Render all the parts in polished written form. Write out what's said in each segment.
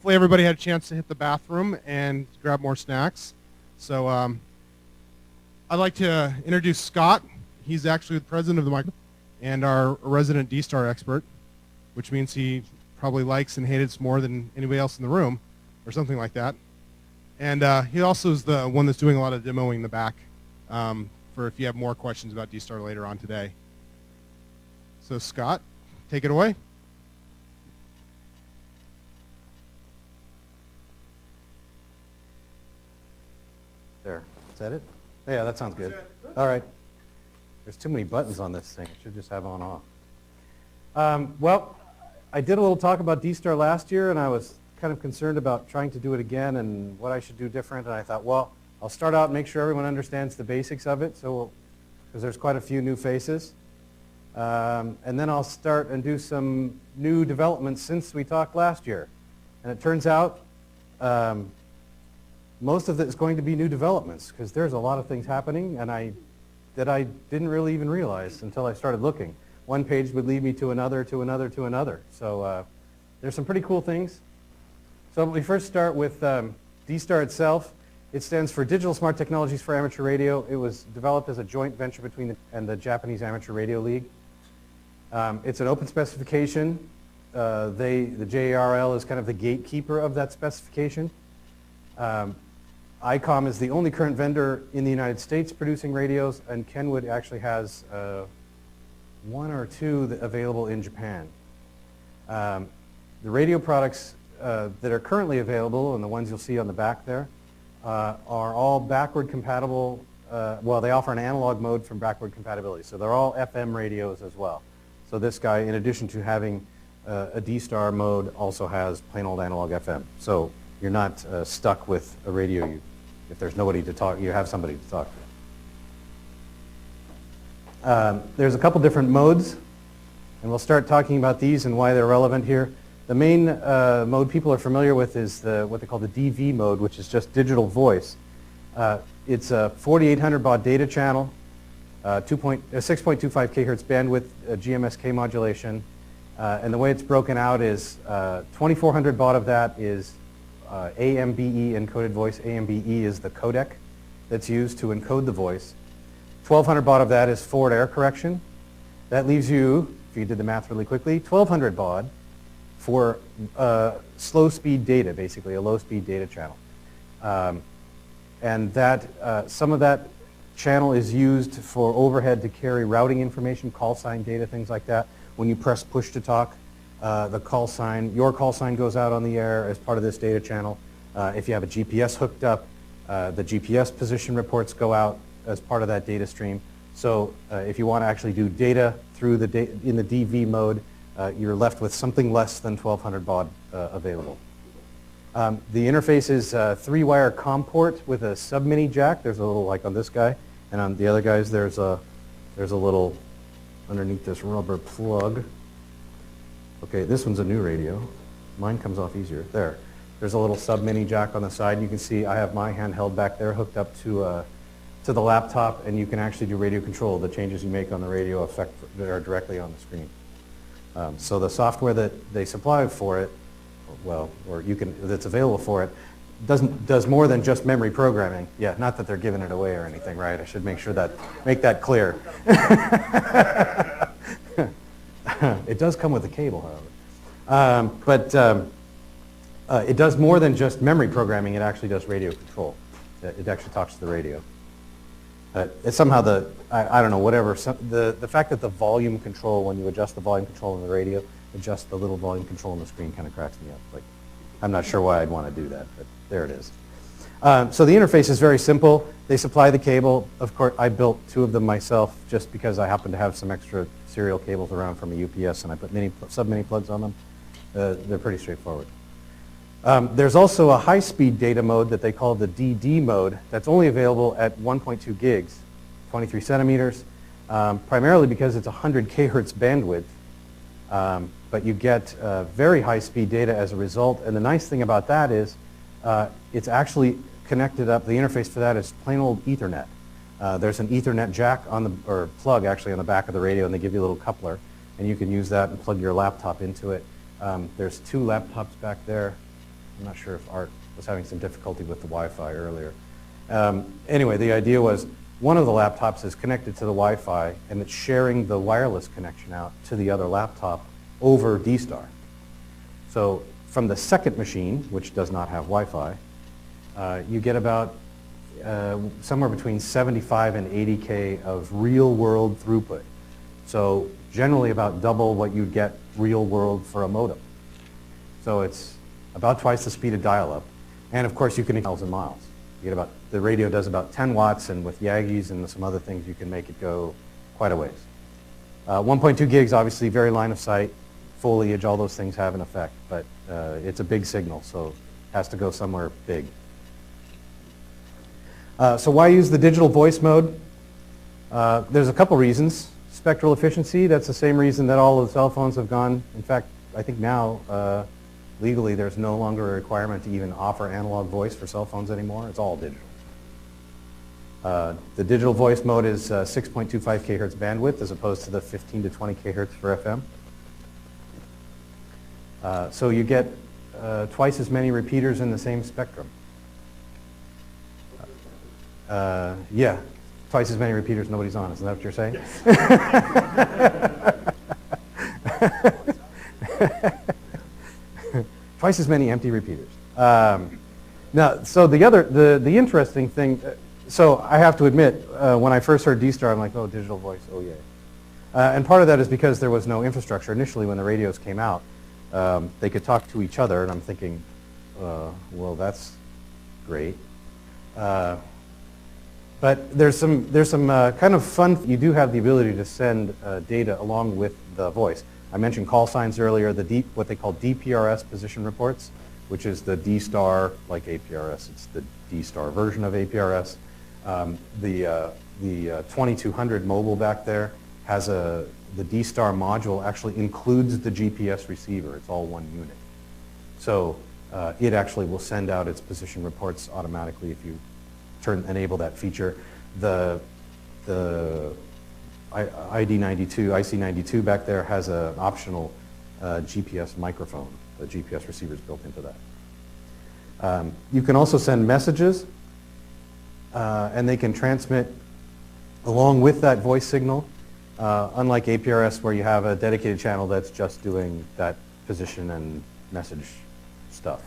hopefully everybody had a chance to hit the bathroom and grab more snacks. So I'd like to introduce Scott. He's actually the president of the Micro and our resident DSTAR expert, which means he probably likes and hates more than anybody else in the room, or something like that. And he also is the one that's doing a lot of demoing in the back for if you have more questions about DSTAR later on today. So Scott, take it away. There. Is that it? Yeah, that sounds good. All right. There's too many buttons on this thing. It should just have on off. Well, I did a little talk about DSTAR last year, and I was kind of concerned about trying to do it again and what I should do different. And I thought, well, I'll start out and make sure everyone understands the basics of it, so because there's quite a few new faces. And then I'll start and do some new developments since we talked last year. And it turns out most of it is going to be new developments because there's a lot of things happening that I didn't really even realize until I started looking. One page would lead me to another, to another, to another. So there's some pretty cool things. So we first start with DSTAR itself. It stands for Digital Smart Technologies for Amateur Radio. It was developed as a joint venture between the Japanese Amateur Radio League. It's an open specification. The JARL is kind of the gatekeeper of that specification. ICOM is the only current vendor in the United States producing radios, and Kenwood actually has one or two available in Japan. The radio products that are currently available, and the ones you'll see on the back there, are all backward compatible. Well, they offer an analog mode from backward compatibility, so they're all FM radios as well. So this guy, in addition to having a DSTAR mode, also has plain old analog FM. So you're not stuck with a radio. If there's nobody to talk, you have somebody to talk to. There's a couple different modes, and we'll start talking about these and why they're relevant here. The main mode people are familiar with is what they call the DV mode, which is just digital voice. It's a 4800 baud data channel, 6.25 kHz bandwidth, GMSK modulation, and the way it's broken out is 2400 baud of that is AMBE encoded voice. AMBE is the codec that's used to encode the voice. 1200 baud of that is forward error correction. That leaves you, if you did the math really quickly, 1200 baud for slow speed data, basically a low speed data channel. And that some of that channel is used for overhead to carry routing information, call sign data, things like that. When you press push to talk, the call sign, your call sign goes out on the air as part of this data channel. If you have a GPS hooked up, the GPS position reports go out as part of that data stream. So if you want to actually do data through in the DV mode, you're left with something less than 1200 baud available. The interface is a 3-wire COM port with a sub-mini jack. There's a little like on this guy, and on the other guys there's a little underneath this rubber plug. Okay, this one's a new radio. Mine comes off easier. There. There's a little sub-mini jack on the side. You can see I have my handheld back there hooked up to the laptop, and you can actually do radio control. The changes you make on the radio are directly on the screen. So the software that they supply for it, well, or that's available for it, does more than just memory programming. Yeah, not that they're giving it away or anything, right? I should make that clear. It does come with a cable, however. It does more than just memory programming. It actually does radio control. It actually talks to the radio. It's somehow I don't know, whatever, the fact that the volume control, when you adjust the volume control in the radio, adjust the little volume control on the screen kind of cracks me up. Like, I'm not sure why I'd want to do that, but there it is. So the interface is very simple. They supply the cable. Of course, I built 2 of them myself just because I happen to have some extra serial cables around from a UPS, and I put sub-mini plugs on them. They're pretty straightforward. There's also a high-speed data mode that they call the DD mode that's only available at 1.2 gigs, 23 centimeters, primarily because it's 100 kHz bandwidth. But you get very high-speed data as a result. And the nice thing about that is it's actually connected up. The interface for that is plain old Ethernet. There's an Ethernet jack or plug actually on the back of the radio, and they give you a little coupler, and you can use that and plug your laptop into it. There's 2 laptops back there. I'm not sure if Art was having some difficulty with the Wi-Fi earlier. Anyway, the idea was one of the laptops is connected to the Wi-Fi and it's sharing the wireless connection out to the other laptop over DSTAR. So from the second machine, which does not have Wi-Fi, you get about somewhere between 75 and 80K of real-world throughput. So generally about double what you'd get real-world for a modem. So it's about twice the speed of dial-up. And of course you can miles and miles. You get about, the radio does about 10 watts, and with Yagis and some other things you can make it go quite a ways. 1.2 gigs, obviously very line of sight, foliage, all those things have an effect, but it's a big signal, so it has to go somewhere big. So why use the digital voice mode? There's a couple reasons. Spectral efficiency, that's the same reason that all of the cell phones have gone. In fact, I think now legally there's no longer a requirement to even offer analog voice for cell phones anymore. It's all digital. The digital voice mode is 6.25 kHz bandwidth as opposed to the 15 to 20 kHz for FM. So you get twice as many repeaters in the same spectrum. Yeah, twice as many repeaters nobody's on. Isn't that what you're saying? Twice as many empty repeaters. Now, so the interesting thing, so I have to admit, when I first heard DSTAR, I'm like, oh, digital voice, oh yay. And part of that is because there was no infrastructure. Initially, when the radios came out, they could talk to each other, and I'm thinking, well, that's great. But there's some kind of fun. You do have the ability to send data along with the voice. I mentioned call signs earlier, what they call DPRS position reports, which is the DSTAR, like APRS, it's the DSTAR version of APRS. The 2200 mobile back there has the DSTAR module actually includes the GPS receiver. It's all one unit. So it actually will send out its position reports automatically if you enable that feature. The IC92 back there has an optional GPS microphone. The GPS receiver is built into that. You can also send messages, and they can transmit along with that voice signal, unlike APRS where you have a dedicated channel that's just doing that position and message stuff.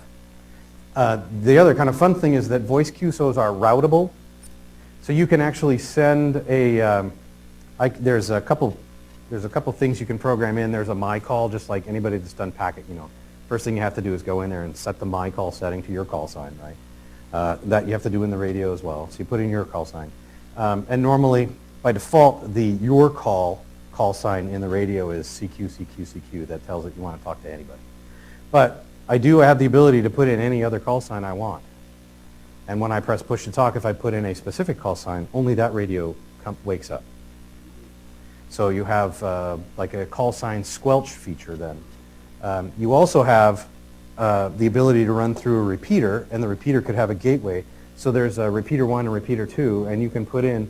The other kind of fun thing is that voice QSOs are routable. So you can actually send a, there's a couple things you can program in. There's a my call, just like anybody that's done packet, First thing you have to do is go in there and set the my call setting to your call sign, right? That you have to do in the radio as well. So you put in your call sign. And normally, by default, your call sign in the radio is CQ, CQ, CQ. That tells it you want to talk to anybody. But I do have the ability to put in any other call sign I want. And when I press push to talk, if I put in a specific call sign, only that radio wakes up. So you have like a call sign squelch feature then. You also have the ability to run through a repeater, and the repeater could have a gateway. So there's a repeater 1 and repeater 2, and you can put in,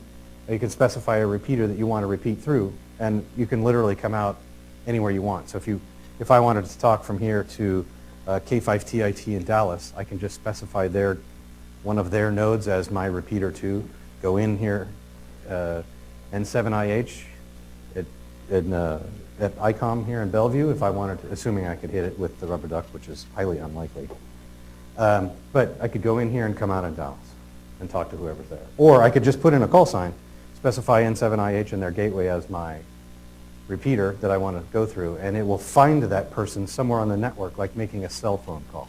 you can specify a repeater that you want to repeat through, and you can literally come out anywhere you want. So if I wanted to talk from here to K5TIT in Dallas, I can just specify one of their nodes as my repeater 2, go in here, N7IH at ICOM here in Bellevue, if I wanted to, assuming I could hit it with the rubber duck, which is highly unlikely. But I could go in here and come out in Dallas and talk to whoever's there. Or I could just put in a call sign, specify N7IH in their gateway as my repeater that I want to go through, and it will find that person somewhere on the network, like making a cell phone call.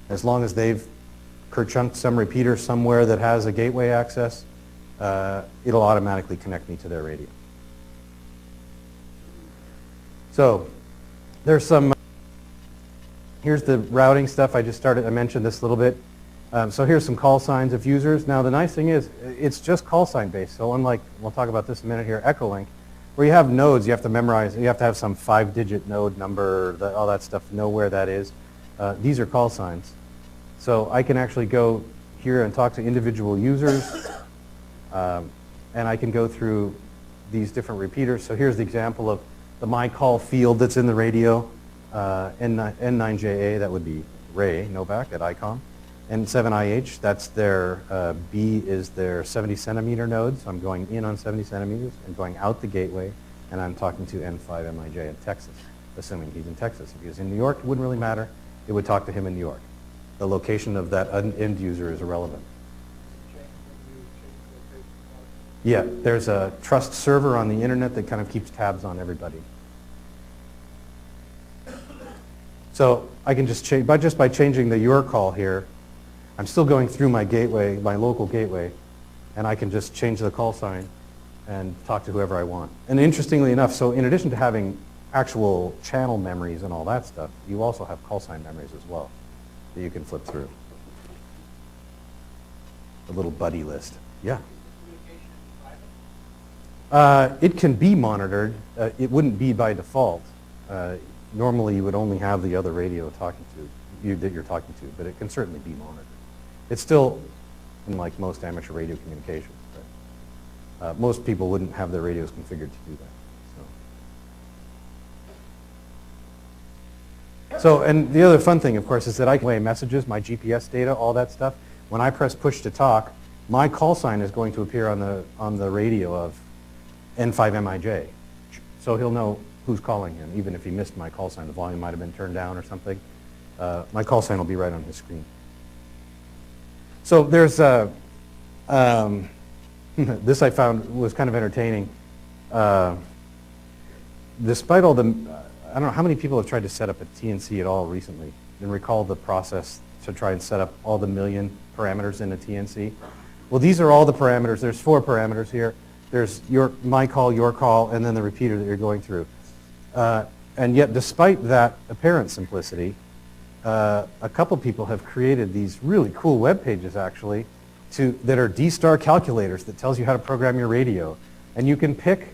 As long as they've kerchunked some repeater somewhere that has a gateway access, it'll automatically connect me to their radio. So there's some, here's the routing stuff I mentioned this a little bit. So here's some call signs of users. Now the nice thing is, it's just call sign based. So unlike, we'll talk about this in a minute here, Echolink, where you have nodes, you have to memorize, you have to have some 5-digit node number, all that stuff, know where that is. These are call signs. So I can actually go here and talk to individual users, and I can go through these different repeaters. So here's the example of the my call field that's in the radio, N9JA, that would be Ray Novak at ICOM. N7IH, that's their, B is their 70 centimeter node, so I'm going in on 70 centimeters and going out the gateway, and I'm talking to N5MIJ in Texas, assuming he's in Texas. If he was in New York, it wouldn't really matter. It would talk to him in New York. The location of that end user is irrelevant. Yeah, there's a trust server on the internet that kind of keeps tabs on everybody. So I can just change, just by changing the URCall here, I'm still going through my gateway, my local gateway, and I can just change the call sign and talk to whoever I want. And interestingly enough, so in addition to having actual channel memories and all that stuff, you also have call sign memories as well that you can flip through. A little buddy list. Yeah. It can be monitored. It wouldn't be by default. Normally, you would only have the other radio talking to you that you're talking to, but it can certainly be monitored. It's still in like most amateur radio communications. But, most people wouldn't have their radios configured to do that. So, and the other fun thing, of course, is that I can relay messages, my GPS data, all that stuff. When I press push to talk, my call sign is going to appear on the radio of N5MIJ. So he'll know who's calling him, even if he missed my call sign. The volume might have been turned down or something. My call sign will be right on his screen. So there's this I found was kind of entertaining. Despite all the, I don't know how many people have tried to set up a TNC at all recently and recall the process to try and set up all the million parameters in a TNC. Well, these are all the parameters. There's 4 parameters here. There's my call, your call, and then the repeater that you're going through. And yet, despite that apparent simplicity, a couple people have created these really cool web pages, actually, that are DSTAR calculators that tells you how to program your radio. And you can pick,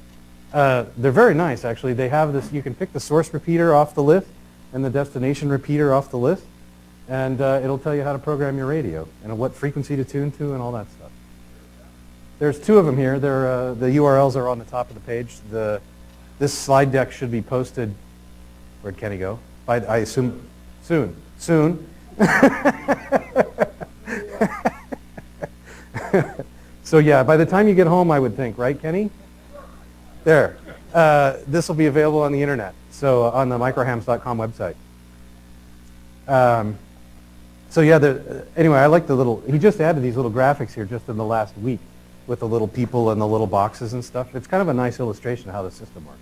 they're very nice, actually. They have this, you can pick the source repeater off the list and the destination repeater off the list, and it'll tell you how to program your radio and what frequency to tune to and all that stuff. There's 2 of them here. They're, the URLs are on the top of the page. This slide deck should be posted, where'd Kenny go? I assume soon. Soon. So yeah, by the time you get home, I would think, right, Kenny? There. This will be available on the internet, so on the microhams.com website. So yeah, anyway, I like the little, he just added these little graphics here just in the last week with the little people and the little boxes and stuff. It's kind of a nice illustration of how the system works.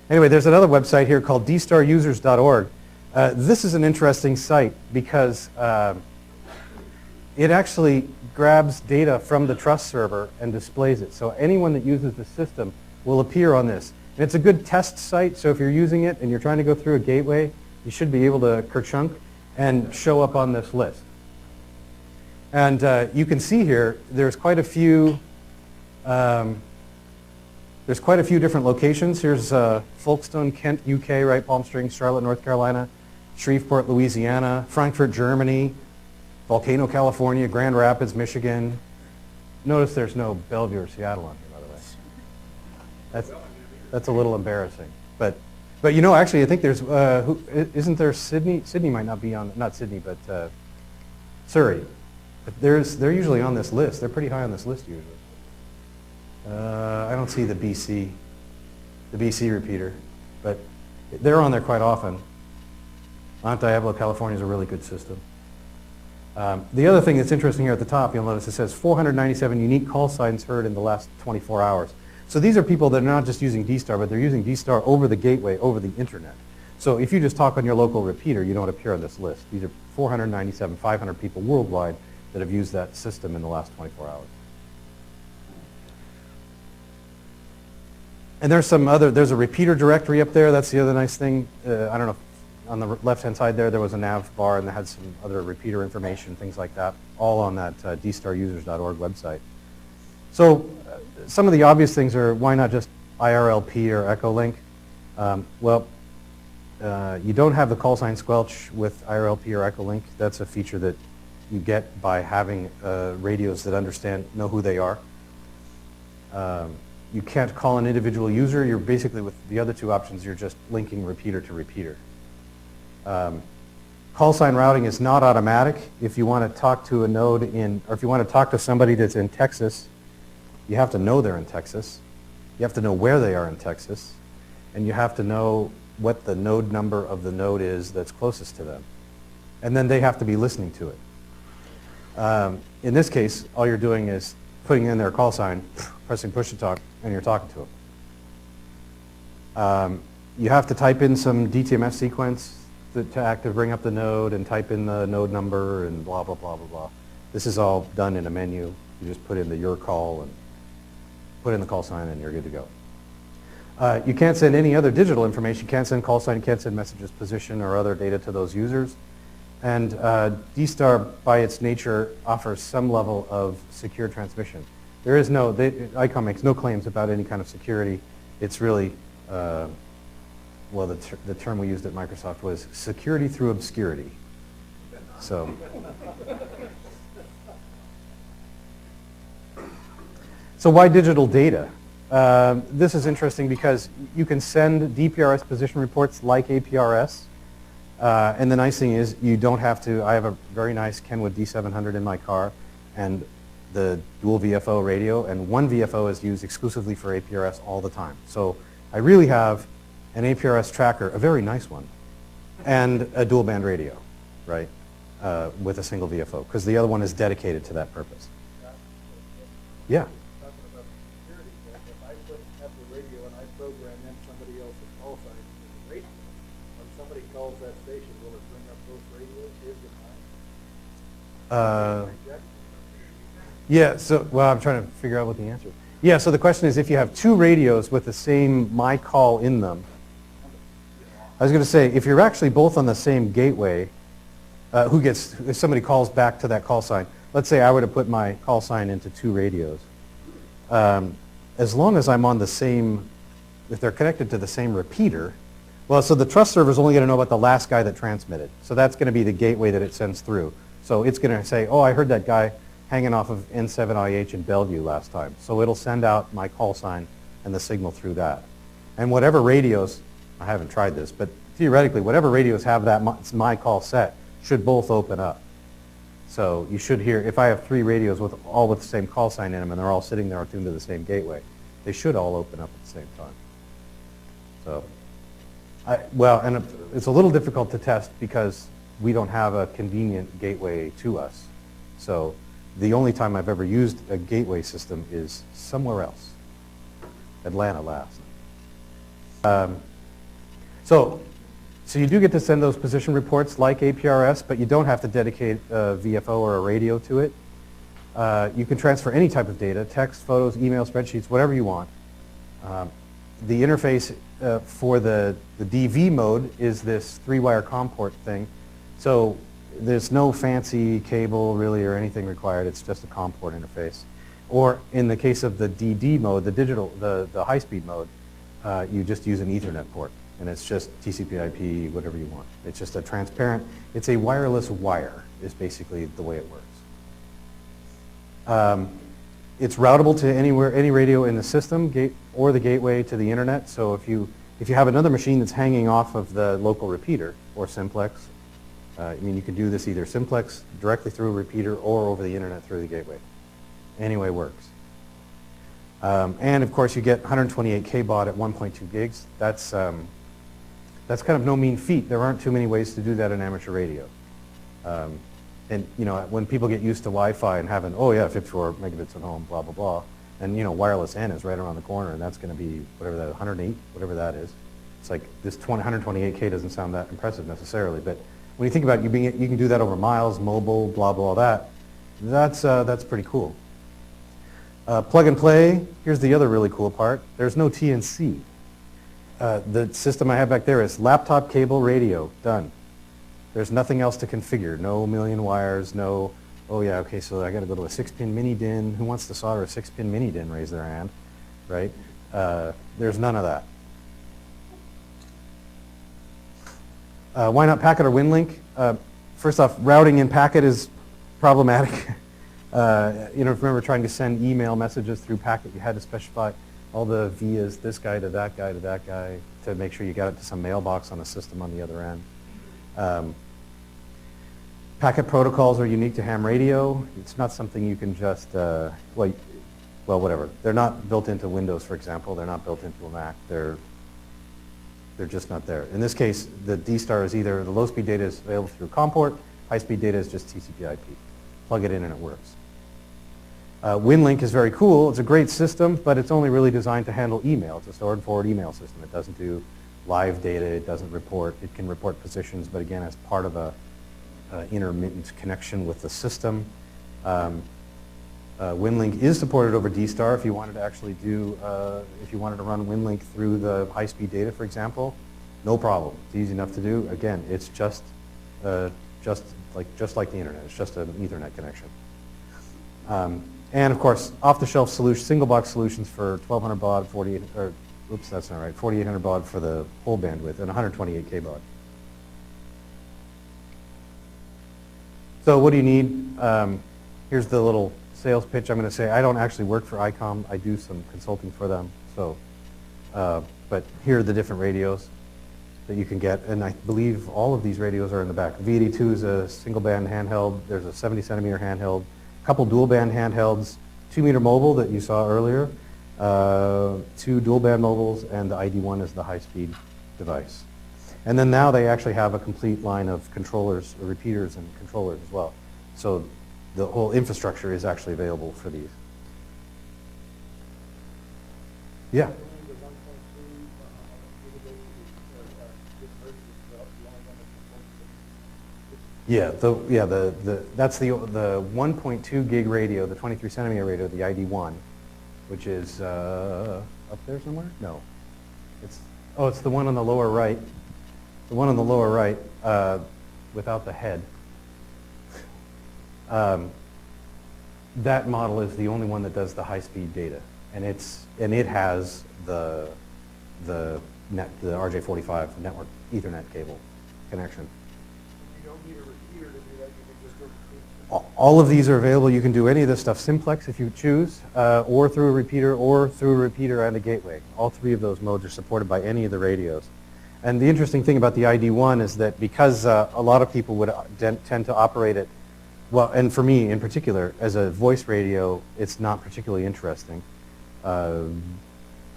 Anyway, there's another website here called DSTARUsersorg. This is an interesting site because it actually grabs data from the trust server and displays it. So anyone that uses the system will appear on this. And it's a good test site, so if you're using it and you're trying to go through a gateway, you should be able to kerchunk and show up on this list. And you can see here, there's quite a few different locations. Here's Folkestone, Kent, UK, right, Palm Springs, Charlotte, North Carolina, Shreveport, Louisiana, Frankfurt, Germany, Volcano, California, Grand Rapids, Michigan. Notice there's no Bellevue or Seattle on here, by the way. That's a little embarrassing. But you know, actually, I think there's, isn't there Sydney? Sydney might not be on, not Sydney, but Surrey. But they're usually on this list. They're pretty high on this list usually. I don't see the BC repeater, but they're on there quite often. Mount Diablo, California is a really good system. The other thing that's interesting here at the top, you'll notice it says 497 unique call signs heard in the last 24 hours. So these are people that are not just using DSTAR, but they're using DSTAR over the gateway, over the internet. So if you just talk on your local repeater, you don't appear on this list. These are 497, 500 people worldwide that have used that system in the last 24 hours. And there's there's a repeater directory up there. That's the other nice thing. I don't know, if on the left-hand side there was a nav bar and that had some other repeater information, things like that, all on that DSTARUsersorg website. So some of the obvious things are, why not just IRLP or Echolink? You don't have the call sign squelch with IRLP or Echolink. That's a feature that you get by having radios that know who they are. You can't call an individual user. You're basically, with the other 2 options, you're just linking repeater to repeater. Call sign routing is not automatic. If you want to talk to a node or if you want to talk to somebody that's in Texas, you have to know they're in Texas. You have to know where they are in Texas. And you have to know what the node number of the node is that's closest to them. And then they have to be listening to it. In this case, all you're doing is putting in their call sign, pressing push to talk, and you're talking to them. You have to type in some DTMS sequence to bring up the node and type in the node number and blah, blah, blah, blah, blah. This is all done in a menu. You just put in the your call and put in the call sign and you're good to go. You can't send any other digital information. You can't send call sign, you can't send messages, position, or other data to those users. And DSTAR, by its nature, offers some level of secure transmission. There is no, ICOM makes no claims about any kind of security. It's really, well, the term we used at Microsoft was security through obscurity. So why digital data? This is interesting because you can send DPRS position reports like APRS. And the nice thing is you don't have to, I have a very nice Kenwood D700 in my car and the dual VFO radio, and one VFO is used exclusively for APRS all the time. So I really have an APRS tracker, a very nice one, and a dual band radio, right, with a single VFO, because the other one is dedicated to that purpose. Yeah. Talking about security, if I put at the radio and I program in somebody else's call sign into the radio, when somebody calls that station, will it bring up both radios, his and mine? Yeah, so, well, I'm trying to figure out what the answer is. Yeah, so the question is if you have two radios with the same my call in them, I was going to say, if you're actually both on the same gateway, if somebody calls back to that call sign, let's say I were to put my call sign into two radios, as long as I'm on the same, if they're connected to the same repeater, well, so the trust server is only going to know about the last guy that transmitted. So that's going to be the gateway that it sends through. So it's going to say, oh, I heard that guy hanging off of N7IH in Bellevue last time. So it'll send out my call sign and the signal through that. And whatever radios, I haven't tried this, but theoretically, whatever radios have that my call set should both open up. So you should hear, if I have three radios all with the same call sign in them and they're all sitting there tuned to the same gateway, they should all open up at the same time. So, well, and it's a little difficult to test because we don't have a convenient gateway to us. So the only time I've ever used a gateway system is somewhere else, Atlanta last. So you do get to send those position reports like APRS, but you don't have to dedicate a VFO or a radio to it. You can transfer any type of data, text, photos, email, spreadsheets, whatever you want. The interface for the DV mode is this 3-wire COM port thing. So there's no fancy cable really or anything required. It's just a COM port interface. Or in the case of the DD mode, the high-speed mode, you just use an Ethernet port. And it's just TCP/IP, whatever you want. It's just a transparent, it's a wireless wire is basically the way it works. It's routable to anywhere, any radio in the system or the gateway to the internet. So if you have another machine that's hanging off of the local repeater or simplex, I mean, you can do this either simplex directly through a repeater or over the internet through the gateway. Anyway works. And of course you get 128K baud at 1.2 gigs. That's kind of no mean feat. There aren't too many ways to do that in amateur radio. And you know, when people get used to Wi-Fi and having, oh yeah, 54 megabits at home, blah, blah, blah, and you know, wireless N is right around the corner, and that's going to be whatever that, 108, whatever that is. It's like this 128K doesn't sound that impressive necessarily, but when you think about it, you can do that over miles, mobile, blah, blah, that's pretty cool. Plug and play, here's the other really cool part. There's no TNC. The system I have back there is laptop cable radio, done. There's nothing else to configure. No million wires, no, oh yeah, okay, so I got to go to a 6-pin mini DIN. Who wants to solder a 6-pin mini DIN? Raise their hand, right? There's none of that. Why not packet or Windlink? First off, routing in packet is problematic. You know, remember trying to send email messages through packet, you had to specify all the vias, this guy to that guy to that guy, to make sure you got it to some mailbox on the system on the other end. Packet protocols are unique to ham radio. It's not something you can just, well, whatever. They're not built into Windows, for example. They're not built into a Mac. They're just not there. In this case, the DSTAR is either the low-speed data is available through COM port, high-speed data is just TCP/IP. Plug it in and it works. Windlink is very cool. It's a great system, but it's only really designed to handle email. It's a store and forward email system. It doesn't do live data. It doesn't report. It can report positions, but again, as part of a intermittent connection with the system. Windlink is supported over DSTAR if you wanted to actually do, if you wanted to run Windlink through the high-speed data, for example, no problem. It's easy enough to do. Again, it's just like the internet. It's just an Ethernet connection. And of course, off-the-shelf solution, single-box solutions for 1200 baud, 4800 baud for the whole bandwidth, and 128K baud. So what do you need? Here's the little sales pitch. I'm going to say I don't actually work for ICOM. I do some consulting for them. So, but here are the different radios that you can get, and I believe all of these radios are in the back. V82 is a single-band handheld. There's a 70-centimeter handheld, a couple dual-band handhelds, 2-meter mobile that you saw earlier, 2 dual-band mobiles, and the ID1 is the high-speed device. And then now they actually have a complete line of controllers, repeaters, and controllers as well. So the whole infrastructure is actually available for these. Yeah. Yeah, that's the 1.2 gig radio, the 23 centimeter radio, the ID1, which is up there somewhere? No, it's the one on the lower right. The one on the lower right, without the head. That model is the only one that does the high-speed data, and it has the RJ45 network Ethernet cable connection. You don't need a repeater to do that. You can just go through. All of these are available. You can do any of this stuff simplex if you choose, or through a repeater, and a gateway. All 3 of those modes are supported by any of the radios. And the interesting thing about the ID1 is that because a lot of people would tend to operate it, well, and for me in particular, as a voice radio, it's not particularly interesting. I'm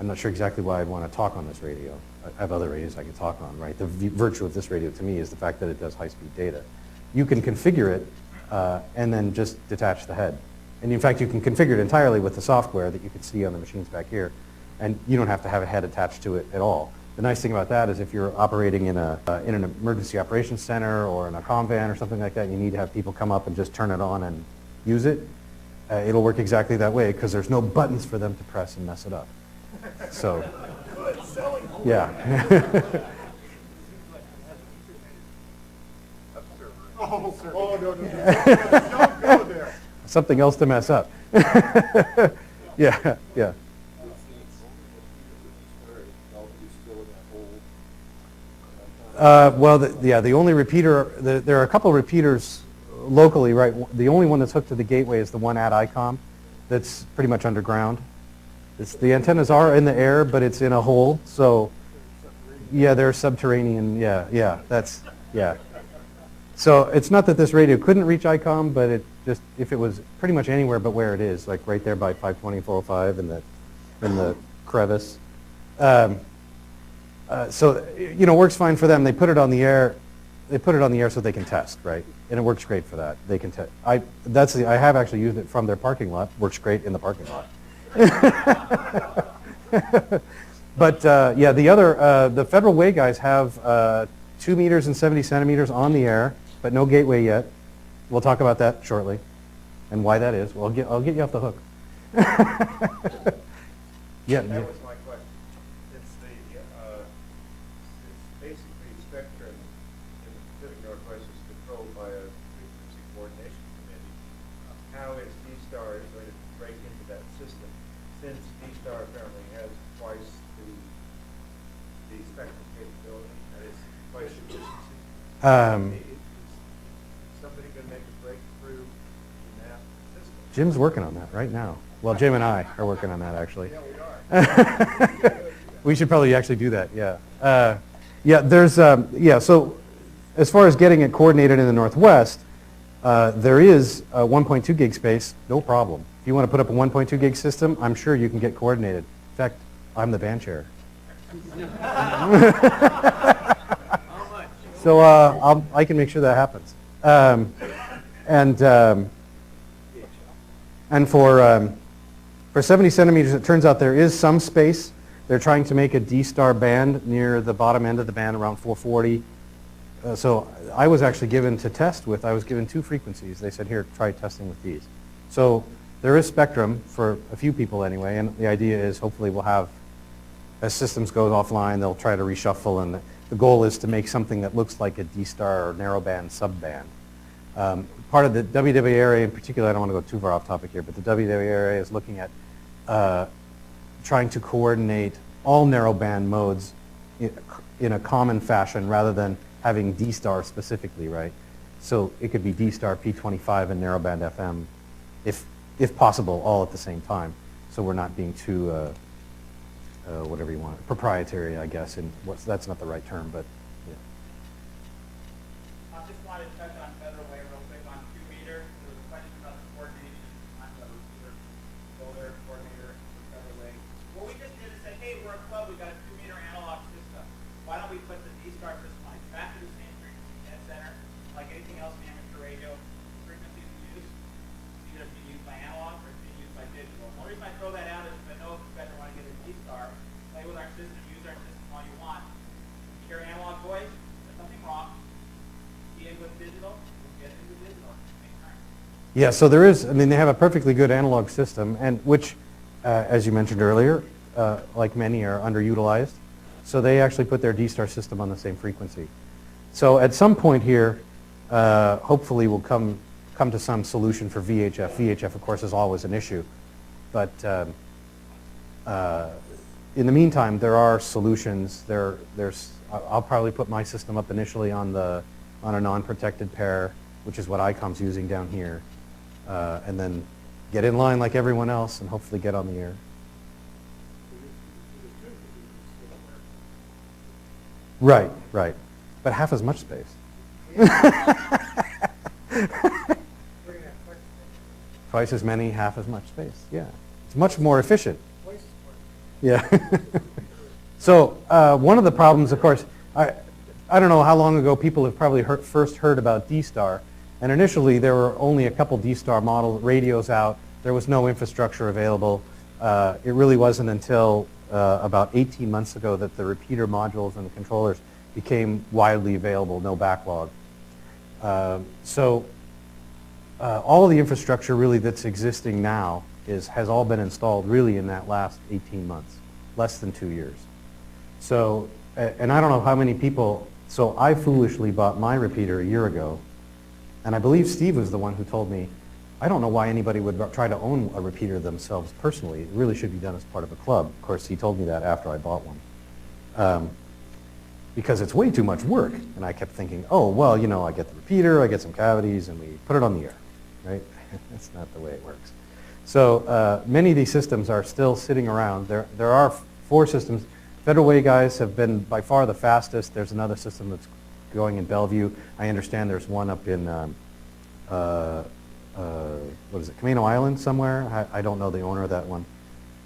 not sure exactly why I'd want to talk on this radio. I have other radios I can talk on, right? The virtue of this radio to me is the fact that it does high-speed data. You can configure it and then just detach the head. And in fact, you can configure it entirely with the software that you can see on the machines back here, and you don't have to have a head attached to it at all. The nice thing about that is if you're operating in an emergency operations center or in a comm van or something like that, you need to have people come up and just turn it on and use it. It'll work exactly that way because there's no buttons for them to press and mess it up. So, yeah. Oh, no. Don't go there. Something else to mess up. Yeah. The only repeater, there are a couple of repeaters locally, right? The only one that's hooked to the gateway is the one at ICOM that's pretty much underground. The antennas are in the air, but it's in a hole, so yeah, they're subterranean, yeah. So it's not that this radio couldn't reach ICOM, but it just, if it was pretty much anywhere but where it is, like right there by 520, 405 in the crevice. So, you know, works fine for them. They put it on the air. They put it on the air so they can test, right? And it works great for that. They can test. I have actually used it from their parking lot. Works great in the parking lot. But yeah, the Federal Way guys have 2 meters and 70 centimeters on the air, but no gateway yet. We'll talk about that shortly, and why that is. Well, I'll get you off the hook. Yeah. That was my question. It's basically spectrum in the Pacific Northwest is controlled by a frequency coordination committee. How is DSTAR going to break into that system? Since DSTAR apparently has twice the spectrum capability, that is twice the efficiency. Is somebody going to make a breakthrough in that system? Jim's working on that right now. Well, Jim and I are working on that actually. Yeah, we are. We should probably actually do that. Yeah. Yeah. There's yeah. So as far as getting it coordinated in the Northwest, there is a 1.2 gig space, no problem. If you want to put up a 1.2 gig system, I'm sure you can get coordinated. In fact, I'm the band chair. So I can make sure that happens. And for 70 centimeters, it turns out there is some space. They're trying to make a DSTAR band near the bottom end of the band, around 440. So I was actually given to test with, I was given 2 frequencies. They said, here, try testing with these. So there is spectrum for a few people anyway, and the idea is hopefully we'll have, as systems go offline, they'll try to reshuffle, and the goal is to make something that looks like a DSTAR or narrowband subband. Part of the WWA area in particular, I don't want to go too far off topic here, but the WWA area is looking at trying to coordinate all narrowband modes in a common fashion rather than having DSTAR specifically, right? So it could be DSTAR P25 and narrowband FM, if possible, all at the same time. So we're not being too, whatever you want, proprietary, I guess. And that's not the right term, but yeah. I just wanted to touch on Federal Way real quick on 2 meter. There was a question about the coordination on the receiver, folder, coordinator, Federal Way. What we just did is say, hey, we're a club, we've got a 2 meter analog system. Why don't we put the DSTAR system on exactly the same frequency dead center, like anything else in the amateur radio frequencies we use, either being used by analog or being used by digital. The only reason I throw that out is if I know if you guys want to get a DSTAR, play with our system, use our system all you want. Carry analog voice, there's something wrong. Key in with digital, get into digital. Yeah, so there is, I mean, they have a perfectly good analog system, and which, as you mentioned earlier, like many are underutilized. So they actually put their DSTAR system on the same frequency. So at some point here, hopefully we'll come to some solution for VHF. VHF, of course, is always an issue. But in the meantime, there are solutions. I'll probably put my system up initially on a non-protected pair, which is what ICOM's using down here, and then get in line like everyone else and hopefully get on the air. Right, right. But half as much space. Twice as many, half as much space. Yeah. It's much more efficient. Yeah. So one of the problems, of course, I don't know how long ago people have probably first heard about DSTAR. And initially there were only a couple DSTAR model radios out. There was no infrastructure available. It really wasn't until about 18 months ago that the repeater modules and the controllers became widely available, no backlog. So all of the infrastructure really that's existing now has all been installed really in that last 18 months, less than 2 years. So, and I don't know how many people, so I foolishly bought my repeater a year ago, and I believe Steve was the one who told me, I don't know why anybody would try to own a repeater themselves personally. It really should be done as part of a club. Of course, he told me that after I bought one. Because it's way too much work. And I kept thinking, oh, well, you know, I get the repeater, I get some cavities, and we put it on the air, right? That's not the way it works. So many of these systems are still sitting around. There are 4 systems. Federal Way guys have been by far the fastest. There's another system that's going in Bellevue. I understand there's one up in what is it, Camino Island somewhere? I don't know the owner of that one.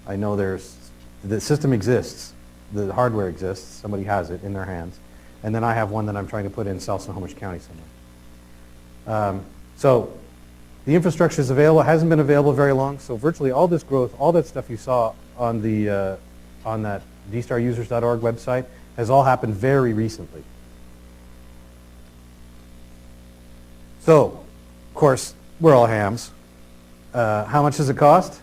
I know the system exists, the hardware exists, somebody has it in their hands. And then I have one that I'm trying to put in South Snohomish County somewhere. So the infrastructure is available, hasn't been available very long, so virtually all this growth, all that stuff you saw on that DSTARUsers.org website has all happened very recently. So, of course, we're all hams. How much does it cost?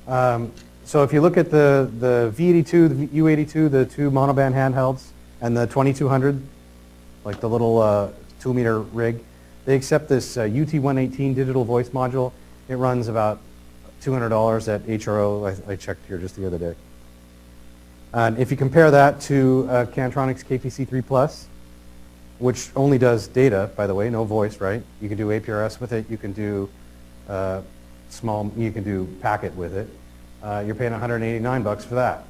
So if you look at the V82, the U82, the 2 monoband handhelds, and the 2200, like the little 2-meter rig, they accept this UT118 digital voice module. It runs about $200 at HRO. I checked here just the other day. And if you compare that to Cantronics KPC3 Plus, which only does data, by the way, no voice, right? You can do APRS with it. You can do you can do packet with it. You're paying $189 for that.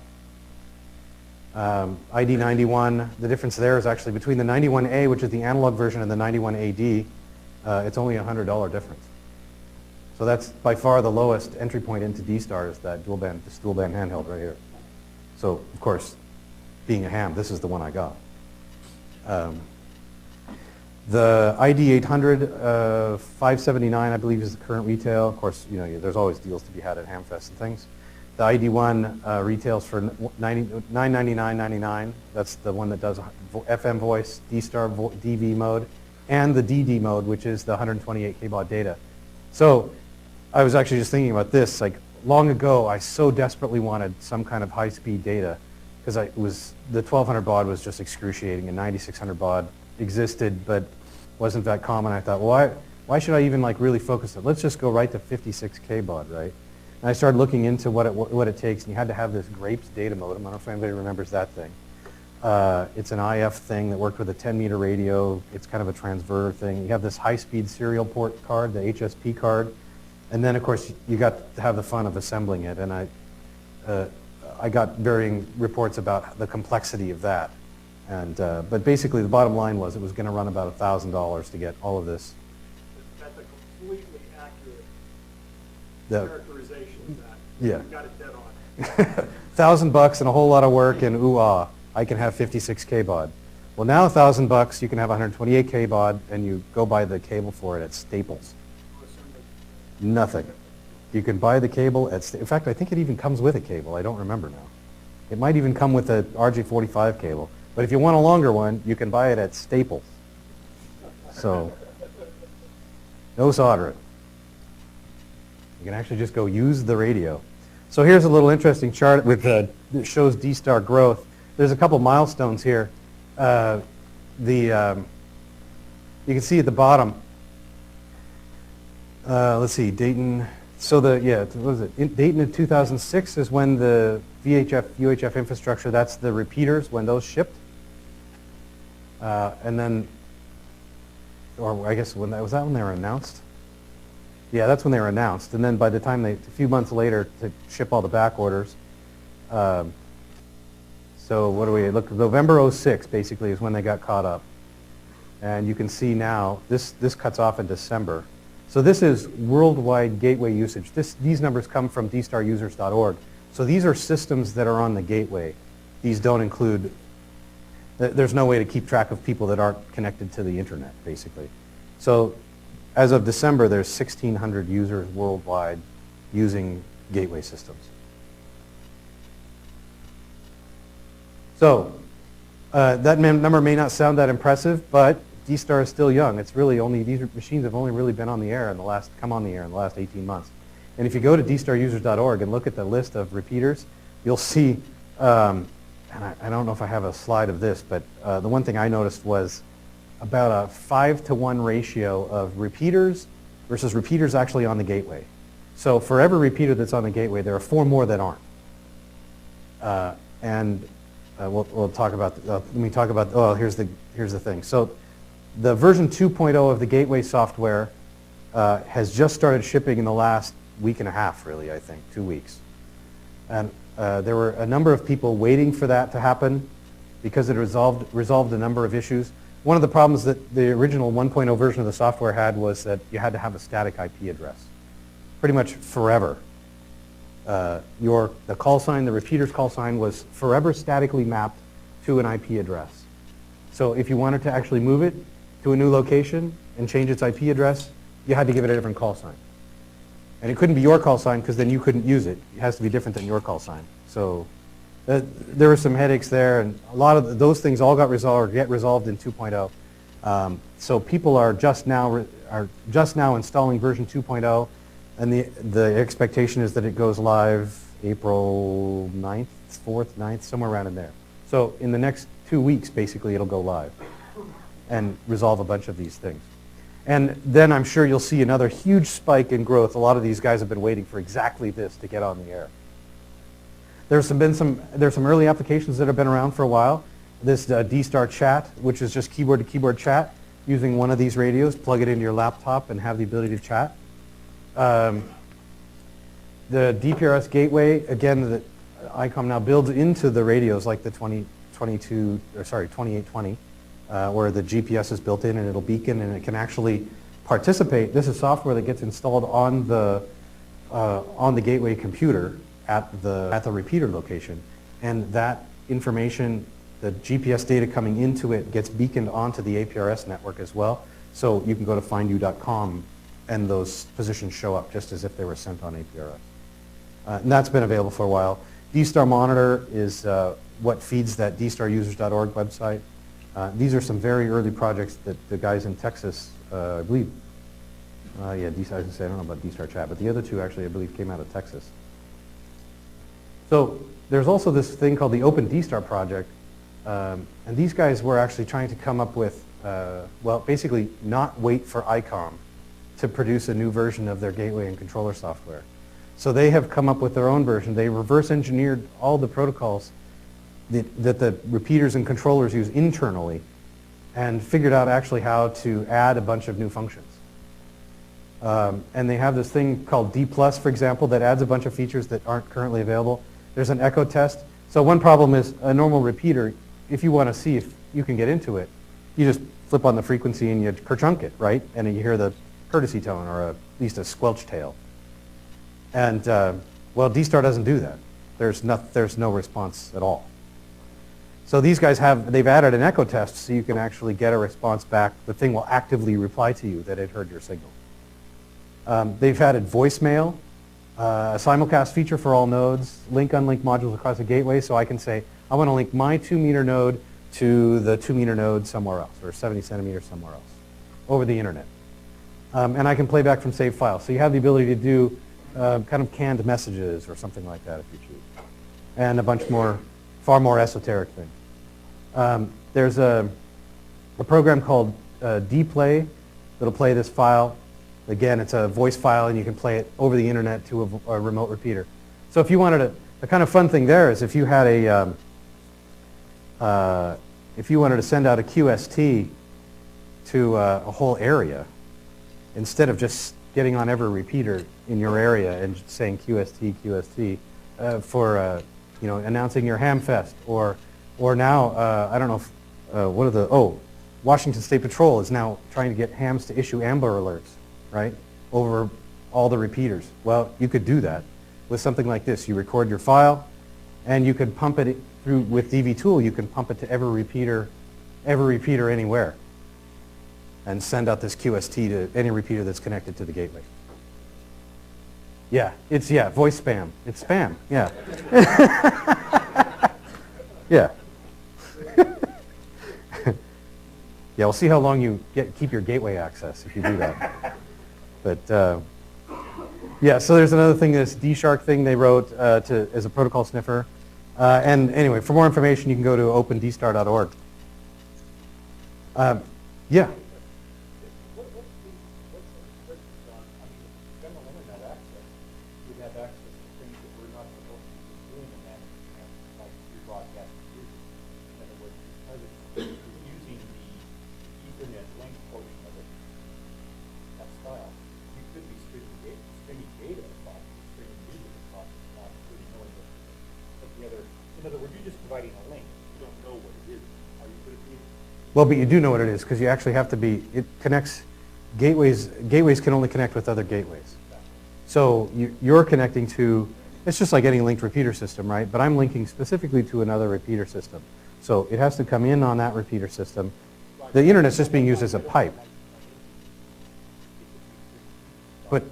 ID91, the difference there is actually between the 91A, which is the analog version, and the 91AD, it's only a $100 difference. So that's by far the lowest entry point into DSTAR is that this dual band handheld right here. So, of course, being a ham, this is the one I got. The ID800, 579, I believe, is the current retail. Of course, you know, there's always deals to be had at Hamfest and things. The ID1 retails for $999.99. That's the one that does FM voice, DSTAR DV mode, and the DD mode, which is the 128 kbaud data. So I was actually just thinking about this. Like long ago, I so desperately wanted some kind of high-speed data because the 1200 baud was just excruciating, and 9600 baud existed but wasn't that common. I thought, well, why should I even like really focus it? Let's just go right to 56 kbaud, right? And I started looking into what it takes, and you had to have this Grapes data modem. I don't know if anybody remembers that thing. It's an IF thing that worked with a 10-meter radio. It's kind of a transverter thing. You have this high-speed serial port card, the HSP card, and then, of course, you got to have the fun of assembling it. And I got varying reports about the complexity of that. And but basically, the bottom line was it was going to run about $1,000 to get all of this. That's a completely accurate The, characterization of that. Yeah. You got it dead on. $1,000 and a whole lot of work, and ooh-ah, I can have 56 kbaud. Well, now $1,000, you can have 128 kbaud, and you go buy the cable for it at Staples. Nothing. You can buy the cable at, in fact, I think it even comes with a cable. I don't remember now. It might even come with a RJ45 cable. But if you want a longer one, you can buy it at Staples. So, no soldering. You can actually just go use the radio. So here's a little interesting chart with that shows DSTAR growth. There's a couple milestones here. You can see at the bottom. Let's see, Dayton. So what was it? Dayton in 2006 is when the VHF, UHF infrastructure. That's the repeaters when those shipped. And then, or I guess was that when they were announced? Yeah, that's when they were announced. And then by the time a few months later to ship all the back orders. So what do we look? November 06 basically is when they got caught up. And you can see now this cuts off in December. So this is worldwide gateway usage. These numbers come from DSTARUsersorg. So these are systems that are on the gateway. These don't include. There's no way to keep track of people that aren't connected to the internet, basically. So as of December, there's 1,600 users worldwide using gateway systems. So that number may not sound that impressive, but DSTAR is still young. It's really only, these machines have only really been on the air in the last 18 months. And if you go to DSTARUsersorg and look at the list of repeaters, you'll see, and I don't know if I have a slide of this, but the one thing I noticed was about a 5-to-1 ratio of repeaters versus repeaters actually on the gateway. So for every repeater that's on the gateway, there are 4 more that aren't. We'll talk about, let me talk about, here's the thing. So the version 2.0 of the gateway software has just started shipping in the last week and a half, really, I think, 2 weeks. And there were a number of people waiting for that to happen because it resolved a number of issues. One of the problems that the original 1.0 version of the software had was that you had to have a static IP address, pretty much forever. The call sign, the repeater's call sign was forever statically mapped to an IP address. So if you wanted to actually move it to a new location and change its IP address, you had to give it a different call sign. And it couldn't be your call sign because then you couldn't use it. It has to be different than your call sign. So there were some headaches there, and a lot of those things all got resolved or get resolved in 2.0. So people are just now installing version 2.0, and the expectation is that it goes live April 9th, 4th, 9th, somewhere around in there. So in the next 2 weeks, basically, it'll go live and resolve a bunch of these things. And then I'm sure you'll see another huge spike in growth. A lot of these guys have been waiting for exactly this to get on the air. There's some early applications that have been around for a while. This DSTAR chat, which is just keyboard-to-keyboard chat, using one of these radios, plug it into your laptop and have the ability to chat. The DPRS gateway, again, ICOM now builds into the radios like the 2820, where the GPS is built in and it'll beacon and it can actually participate. This is software that gets installed on the gateway computer at the repeater location, and that information, the GPS data coming into it, gets beaconed onto the APRS network as well. So you can go to findyou.com and those positions show up just as if they were sent on APRS. And that's been available for a while. DSTAR Monitor is what feeds that DSTARUsersorg website. These are some very early projects that the guys in Texas, I believe, yeah, DSTAR, I was gonna say, I don't know about DSTAR Chat, but the other two actually, I believe, came out of Texas. So there's also this thing called the Open DSTAR project, and these guys were actually trying to come up with, well, basically not wait for ICOM to produce a new version of their gateway and controller software. So they have come up with their own version. They reverse engineered all the protocols that the repeaters and controllers use internally and figured out actually how to add a bunch of new functions. And they have this thing called D+, for example, that adds a bunch of features that aren't currently available. There's an echo test. So one problem is a normal repeater, if you want to see if you can get into it, you just flip on the frequency and you kerchunk it, right? And then you hear the courtesy tone or at least a squelch tail. And well, DSTAR doesn't do that. There's no response at all. So these guys they've added an echo test so you can actually get a response back. The thing will actively reply to you that it heard your signal. They've added voicemail, a simulcast feature for all nodes, link-unlink modules across a gateway, so I can say, I want to link my 2-meter node to the 2-meter node somewhere else, or 70 centimeters somewhere else, over the internet. And I can play back from saved files. So you have the ability to do kind of canned messages or something like that if you choose. And a bunch more, far more esoteric things. There's a program called dplay that'll play this file. Again, it's a voice file and you can play it over the internet to a remote repeater. So if you wanted a kind of fun thing there is if you had if you wanted to send out a QST to a whole area, instead of just getting on every repeater in your area and saying QST, QST for you know, announcing your Ham Fest, or now I don't know if, Washington State Patrol is now trying to get hams to issue Amber Alerts, right, over all the repeaters. Well, you could do that with something like this. You record your file, and you can pump it through with dvTool. You can pump it to every repeater anywhere, and send out this QST to any repeater that's connected to the gateway. Yeah, it's voice spam. It's spam. Yeah. Yeah. Yeah, we'll see how long you keep your gateway access if you do that. But yeah, so there's another thing, this DShark thing they wrote as a protocol sniffer. And anyway, for more information, you can go to opendstar.org. Yeah. What's the restrictions on, I mean, general internet access, we have access to things that we're not supposed to be doing in that internet, like rebroadcast music. In other words, because it's using the Ethernet link portion of it, that style, you could be streaming data across, streaming music across, not really knowing what the other, in other words, you're just providing a link. You don't know what it is. Are you putting it? Well, but you do know what it is because you actually have to be, it connects, gateways can only connect with other gateways. So you're connecting to, it's just like any linked repeater system, right? But I'm linking specifically to another repeater system. So it has to come in on that repeater system. The internet's just being used as a pipe. But,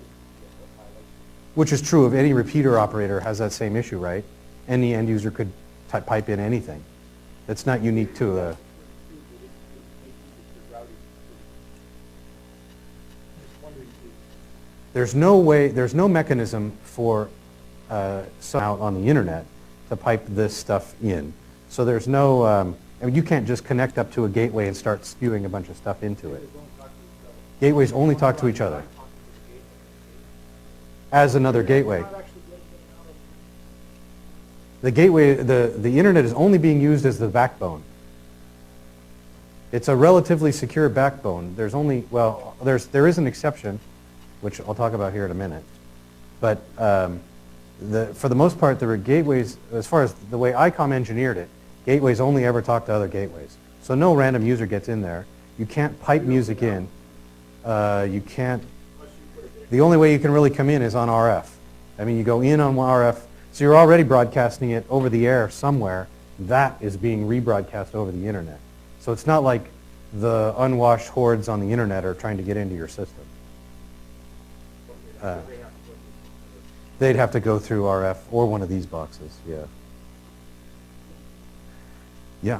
which is true of any repeater operator has that same issue, right? Any end user could pipe in anything. That's not unique to a, there's no mechanism for someone out on the internet to pipe this stuff in. So there's no, I mean, you can't just connect up to a gateway and start spewing a bunch of stuff into it. Gateways only talk to each other as another gateway. The gateway, the internet is only being used as the backbone. It's a relatively secure backbone. There's only, well, there is an exception, which I'll talk about here in a minute. But For the most part, there were gateways, as far as the way ICOM engineered it, gateways only ever talk to other gateways. So no random user gets in there. You can't pipe music in. You can't, the only way you can really come in is on RF. I mean, you go in on RF, so you're already broadcasting it over the air somewhere. That is being rebroadcast over the internet. So it's not like the unwashed hordes on the internet are trying to get into your system. They'd have to go through RF or one of these boxes, yeah. Yeah.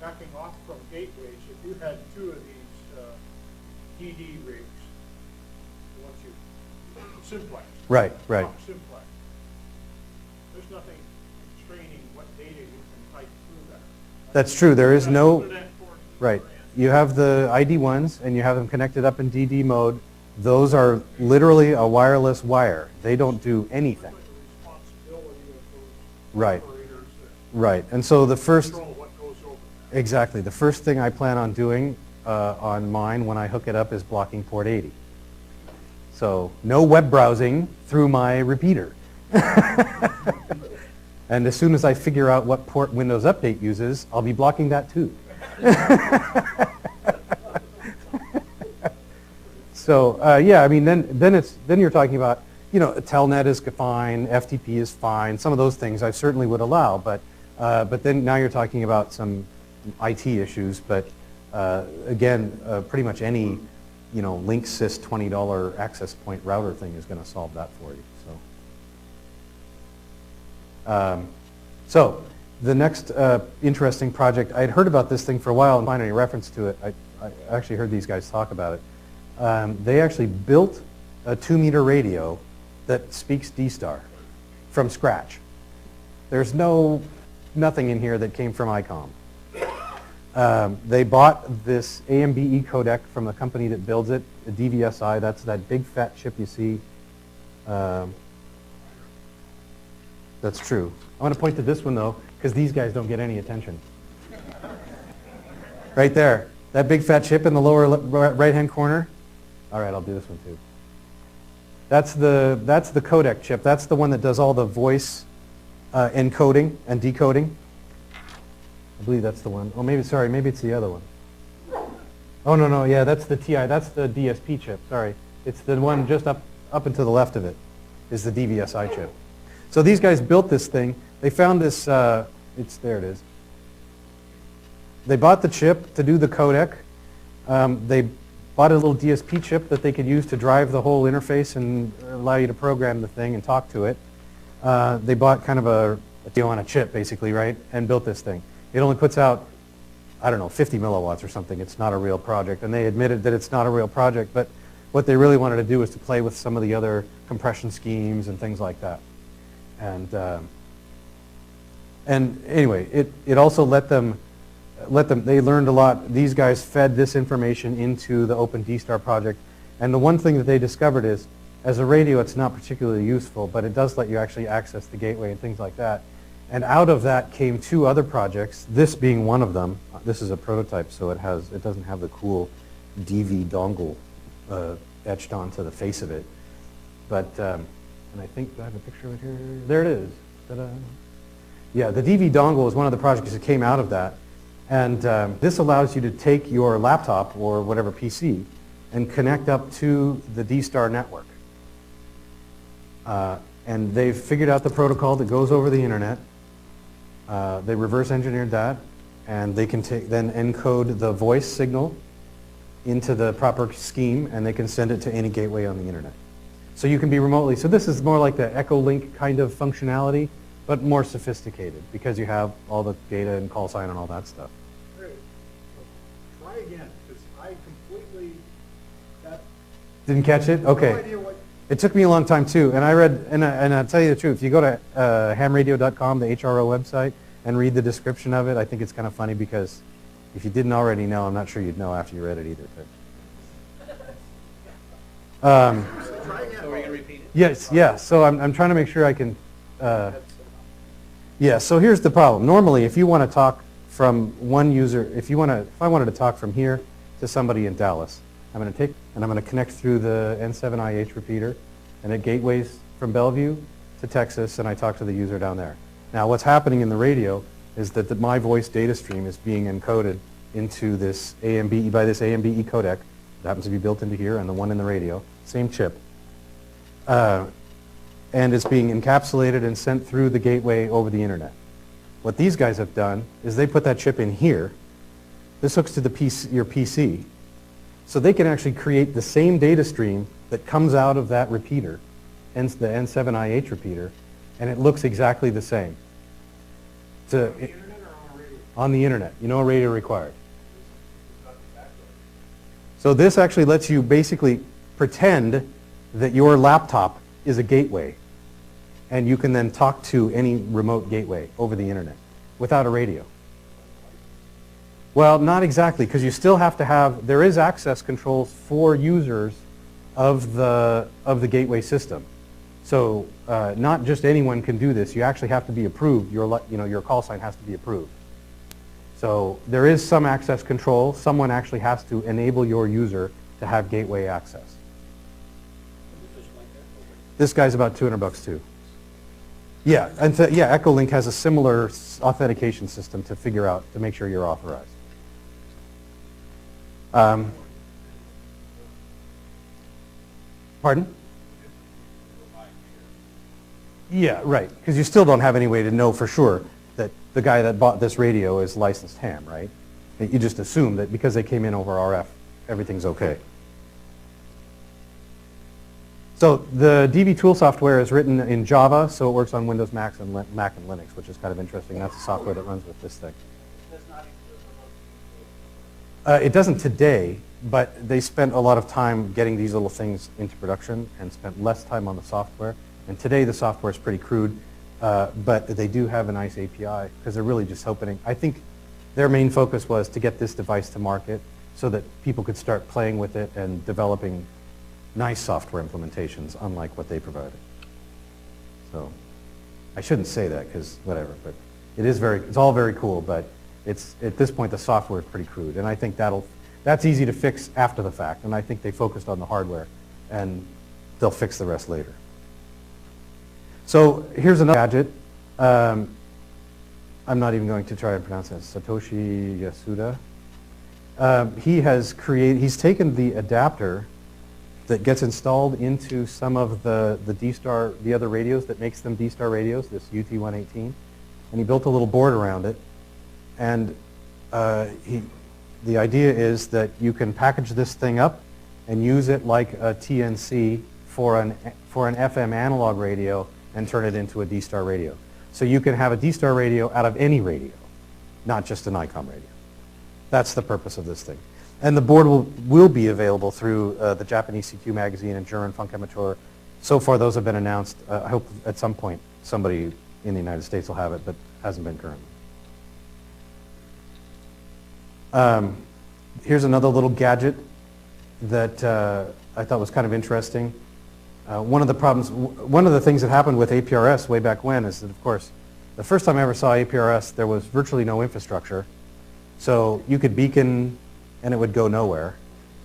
Backing off from gateways, if you had two of these DD rigs, simplex. Right, right. Simplex. There's nothing constraining what data you can type through that. That's true. There is no, Right. you have the ID ones and you have them connected up in DD mode. Those are literally a wireless wire. They don't do anything. Right. Right. And so the first, exactly, the first thing I plan on doing on mine when I hook it up is blocking port 80. So no web browsing through my repeater. And as soon as I figure out what port Windows Update uses, I'll be blocking that too. So yeah, I mean, then you're talking about, you know, Telnet is fine, FTP is fine. Some of those things I certainly would allow, but then now you're talking about some IT issues. But again, pretty much any, you know, Linksys $20 access point router thing is going to solve that for you. So the next interesting project, I'd heard about this thing for a while and find any reference to it. I actually heard these guys talk about it. They actually built a 2-meter radio that speaks DSTAR from scratch. There's nothing in here that came from ICOM. They bought this AMBE codec from the company that builds it, the DVSI. That's that big fat chip you see. That's true. I want to point to this one though, because these guys don't get any attention. Right there, that big fat chip in the lower right-hand corner. All right, I'll do this one too. That's the codec chip. That's the one that does all the voice encoding and decoding. I believe that's the one. Oh, maybe it's the other one. Oh no, yeah, that's the TI. That's the DSP chip. Sorry, it's the one just up and to the left of it is the DVSI chip. So these guys built this thing. They found this. There it is. They bought the chip to do the codec. They bought a little DSP chip that they could use to drive the whole interface and allow you to program the thing and talk to it. They bought kind of a deal on a chip, basically, right, and built this thing. It only puts out, I don't know, 50 milliwatts or something. It's not a real project, and they admitted that it's not a real project, but what they really wanted to do was to play with some of the other compression schemes and things like that. And anyway, it also let them, they learned a lot. These guys fed this information into the Open DSTAR project, and the one thing that they discovered is, as a radio, it's not particularly useful, but it does let you actually access the gateway and things like that. And out of that came 2 other projects, this being one of them. This is a prototype, so it doesn't have the cool dvDongle etched onto the face of it. But, and I think, do I have a picture of it here? There it is. Ta-da. Yeah, the dvDongle is one of the projects that came out of that. And this allows you to take your laptop or whatever PC and connect up to the DSTAR network. And they've figured out the protocol that goes over the internet. They reverse engineered that, and they can then encode the voice signal into the proper scheme, and they can send it to any gateway on the internet. So you can be remotely, so this is more like the Echolink kind of functionality, but more sophisticated because you have all the data and call sign and all that stuff. Great. Try again, because I completely Didn't catch it? Okay. no idea what. It took me a long time too, and I read, and I'll tell you the truth, if you go to hamradio.com, the HRO website, and read the description of it, I think it's kind of funny because if you didn't already know, I'm not sure you'd know after you read it either. But. Try again. So we're going to repeat it? Yes, yeah, so I'm trying to make sure I can, yeah, so here's the problem. Normally, if you want to talk from one user, if I wanted to talk from here to somebody in Dallas, I'm going to take, and I'm going to connect through the N7IH repeater, and it gateways from Bellevue to Texas, and I talk to the user down there. Now, what's happening in the radio is that my voice data stream is being encoded into this AMBE by this AMBE codec that happens to be built into here and the one in the radio, same chip. And it's being encapsulated and sent through the gateway over the internet. What these guys have done is they put that chip in here. This hooks to the PC, your PC. So they can actually create the same data stream that comes out of that repeater, the N7IH repeater, and it looks exactly the same. On the internet or on a radio? On the internet. You know, a radio required. So this actually lets you basically pretend that your laptop is a gateway, and you can then talk to any remote gateway over the internet without a radio. Well, not exactly, because you still have to have, there is access controls for users of the gateway system. So not just anyone can do this. You actually have to be approved. Your call sign has to be approved. So there is some access control. Someone actually has to enable your user to have gateway access. This guy's about $200 too. Yeah, and Echolink has a similar authentication system to figure out, to make sure you're authorized. Pardon? Yeah, right, because you still don't have any way to know for sure that the guy that bought this radio is licensed ham, right? You just assume that because they came in over RF, everything's okay. So the dvTool software is written in Java, so it works on Windows, Mac, and Linux, which is kind of interesting. That's the software that runs with this thing. It doesn't today, but they spent a lot of time getting these little things into production and spent less time on the software. And today the software is pretty crude, but they do have a nice API because they're really just hoping. I think their main focus was to get this device to market so that people could start playing with it and developing nice software implementations, unlike what they provided. So I shouldn't say that because whatever, but it's all very cool, but it's, at this point the software is pretty crude, and I think that's easy to fix after the fact, and I think they focused on the hardware, and they'll fix the rest later. So here's another gadget. I'm not even going to try and pronounce it. Satoshi Yasuda. He's taken the adapter that gets installed into some of the DSTAR, the other radios that makes them DSTAR radios, this UT118, and he built a little board around it. And the idea is that you can package this thing up and use it like a TNC for an FM analog radio and turn it into a DSTAR radio. So you can have a DSTAR radio out of any radio, not just an ICOM radio. That's the purpose of this thing. And the board will be available through the Japanese CQ magazine and German Funkamateur. So far those have been announced. I hope at some point somebody in the United States will have it, but hasn't been currently. Here's another little gadget that I thought was kind of interesting. One of the things that happened with APRS way back when is that, of course, the first time I ever saw APRS, there was virtually no infrastructure. So you could beacon and it would go nowhere.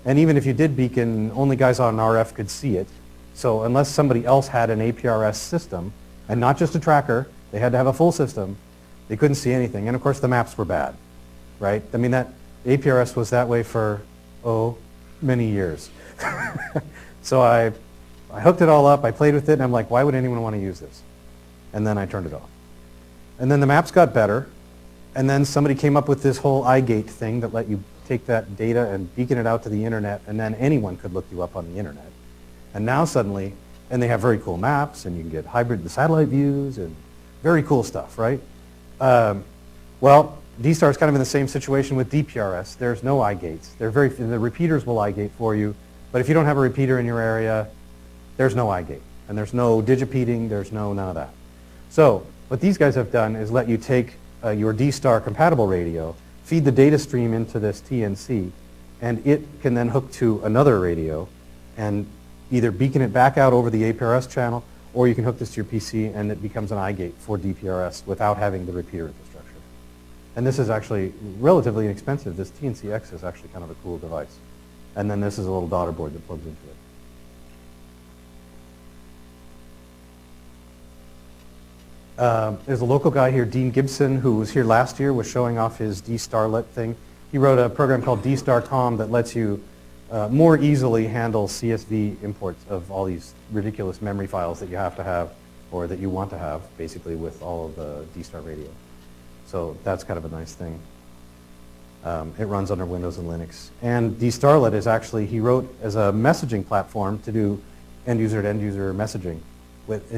And even if you did beacon, only guys on RF could see it. So unless somebody else had an APRS system, and not just a tracker, they had to have a full system, they couldn't see anything. And of course the maps were bad, right? I mean, that APRS was that way for, many years. So I hooked it all up, I played with it, and I'm like, why would anyone want to use this? And then I turned it off. And then the maps got better, and then somebody came up with this whole iGate thing that let you take that data and beacon it out to the internet, and then anyone could look you up on the internet. And now suddenly, and they have very cool maps, and you can get hybrid satellite views, and very cool stuff, right? Well, DSTAR is kind of in the same situation with DPRS. There's no iGates. The repeaters will iGate for you, but if you don't have a repeater in your area, there's no iGate. And there's no digipeating, there's none of that. So what these guys have done is let you take your DSTAR compatible radio, feed the data stream into this TNC, and it can then hook to another radio and either beacon it back out over the APRS channel, or you can hook this to your PC and it becomes an iGate for DPRS without having the repeater infrastructure. And this is actually relatively inexpensive. This TNCX is actually kind of a cool device. And then this is a little daughter board that plugs into it. There's a local guy here, Dean Gibson, who was here last year, was showing off his DSTARlet thing. He wrote a program called DSTARcom that lets you more easily handle CSV imports of all these ridiculous memory files that you have to have, or that you want to have, basically, with all of the DSTAR radio. So that's kind of a nice thing. It runs under Windows and Linux. And DSTARlet is actually, he wrote as a messaging platform to do end-user to end-user messaging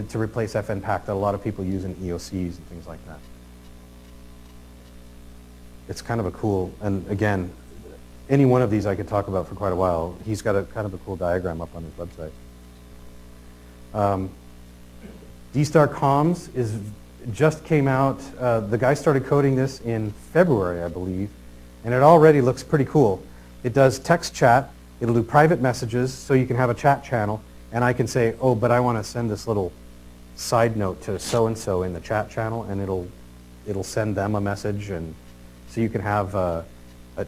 to replace FNPAC that a lot of people use in EOCs and things like that. It's kind of a cool, and again, any one of these I could talk about for quite a while. He's got a kind of a cool diagram up on his website. DSTAR Comms just came out. The guy started coding this in February, I believe, and it already looks pretty cool. It does text chat. It'll do private messages, so you can have a chat channel, and I can say, oh, but I want to send this little side note to so-and-so in the chat channel, and it'll send them a message, and so you can have a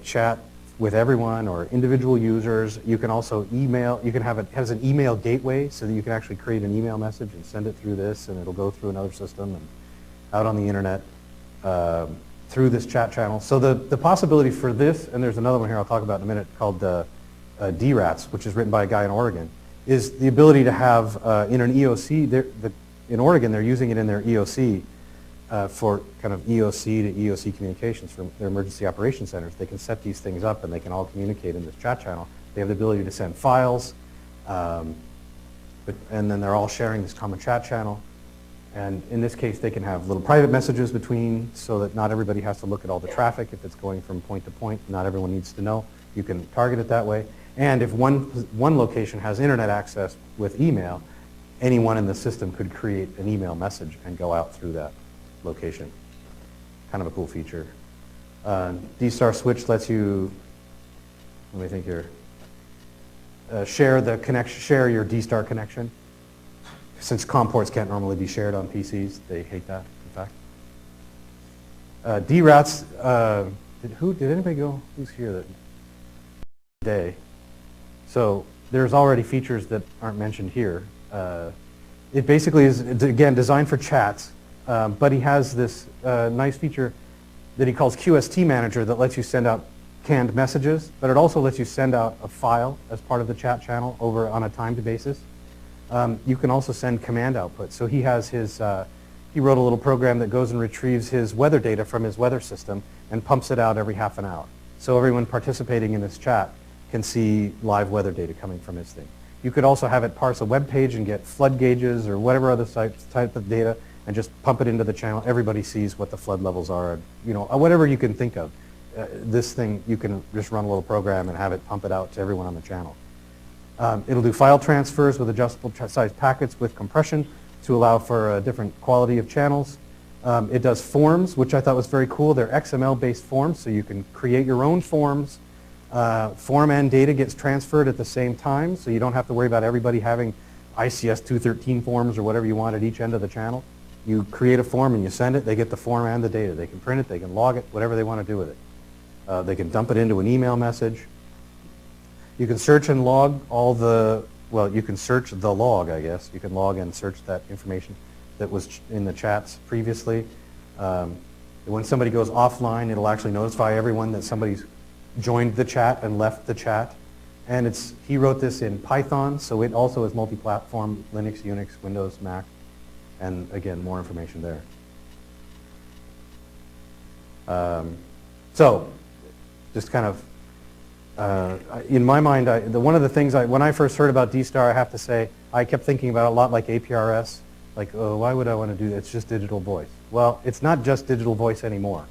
chat with everyone or individual users. You can also email. You can have it has an email gateway, so that you can actually create an email message and send it through this, and it'll go through another system and out on the internet through this chat channel. So the possibility for this, and there's another one here I'll talk about in a minute called DRATS, which is written by a guy in Oregon, is the ability to have in an EOC. In Oregon, they're using it in their EOC. For kind of EOC to EOC communications for their emergency operations centers. They can set these things up and they can all communicate in this chat channel. They have the ability to send files, and then they're all sharing this common chat channel. And in this case, they can have little private messages between, so that not everybody has to look at all the traffic if it's going from point to point. Not everyone needs to know. You can target it that way. And if one location has internet access with email, anyone in the system could create an email message and go out through that location. Kind of a cool feature. DSTAR Switch lets you, let me think here, share your DSTAR connection. Since COM ports can't normally be shared on PCs, they hate that, in fact. DRATS, did anybody go? Who's here that day? So there's already features that aren't mentioned here. It basically is, again, designed for chats. But he has this nice feature that he calls QST Manager that lets you send out canned messages, but it also lets you send out a file as part of the chat channel over on a timed basis. You can also send command output. So he has his, he wrote a little program that goes and retrieves his weather data from his weather system and pumps it out every half an hour. So everyone participating in this chat can see live weather data coming from his thing. You could also have it parse a web page and get flood gauges or whatever other type of data and just pump it into the channel. Everybody sees what the flood levels are, whatever you can think of. This thing, you can just run a little program and have it pump it out to everyone on the channel. It'll do file transfers with adjustable size packets with compression to allow for a different quality of channels. It does forms, which I thought was very cool. They're XML-based forms, so you can create your own forms. Form and data gets transferred at the same time, so you don't have to worry about everybody having ICS 213 forms or whatever you want at each end of the channel. You create a form and you send it, they get the form and the data. They can print it, they can log it, whatever they want to do with it. They can dump it into an email message. You can search and log you can search the log, I guess. You can log and search that information that was in the chats previously. When somebody goes offline, it'll actually notify everyone that somebody's joined the chat and left the chat. And he wrote this in Python, so it also is multi-platform, Linux, Unix, Windows, Mac. And again, more information there. So, just kind of, in my mind, one of the things, when I first heard about DSTAR, I have to say, I kept thinking about it a lot like APRS. Like, oh, why would I want to do that? It's just digital voice. Well, it's not just digital voice anymore.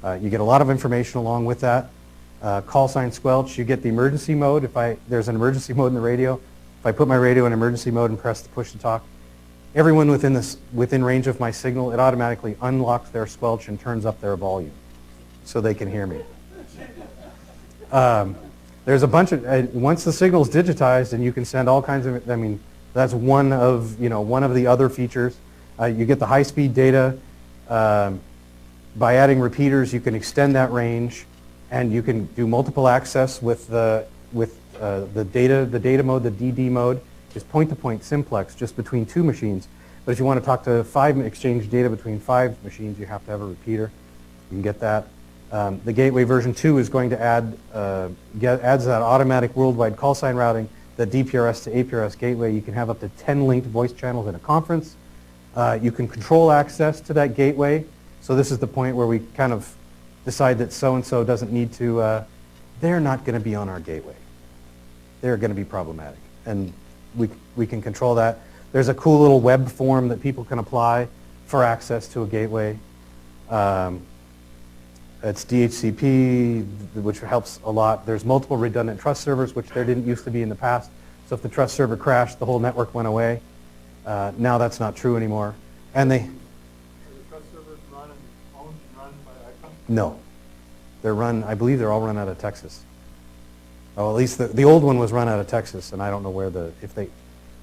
You get a lot of information along with that. Call sign squelch, you get the emergency mode. There's an emergency mode in the radio. If I put my radio in emergency mode and press the push to talk, everyone within range of my signal, it automatically unlocks their squelch and turns up their volume so they can hear me. There's a bunch of, once the signal's digitized and you can send all kinds of, that's one of the other features. You get the high-speed data. By adding repeaters, you can extend that range, and you can do multiple access with the data mode, the DD mode. Is point-to-point simplex just between two machines. But if you want to talk to exchange data between 5 machines, you have to have a repeater. You can get that. The gateway version 2 is going to adds that automatic worldwide call sign routing, the DPRS to APRS gateway. You can have up to 10 linked voice channels in a conference. You can control access to that gateway. So this is the point where we kind of decide that so-and-so doesn't need to, they're not going to be on our gateway. They're going to be problematic. And we can control that. There's a cool little web form that people can apply for access to a gateway. It's DHCP, which helps a lot. There's multiple redundant trust servers, which there didn't used to be in the past. So if the trust server crashed, the whole network went away. Now that's not true anymore. And they... Are the trust servers owned and run by ICOM? No. They're run, I believe they're all run out of Texas. Oh, at least the old one was run out of Texas, and I don't know where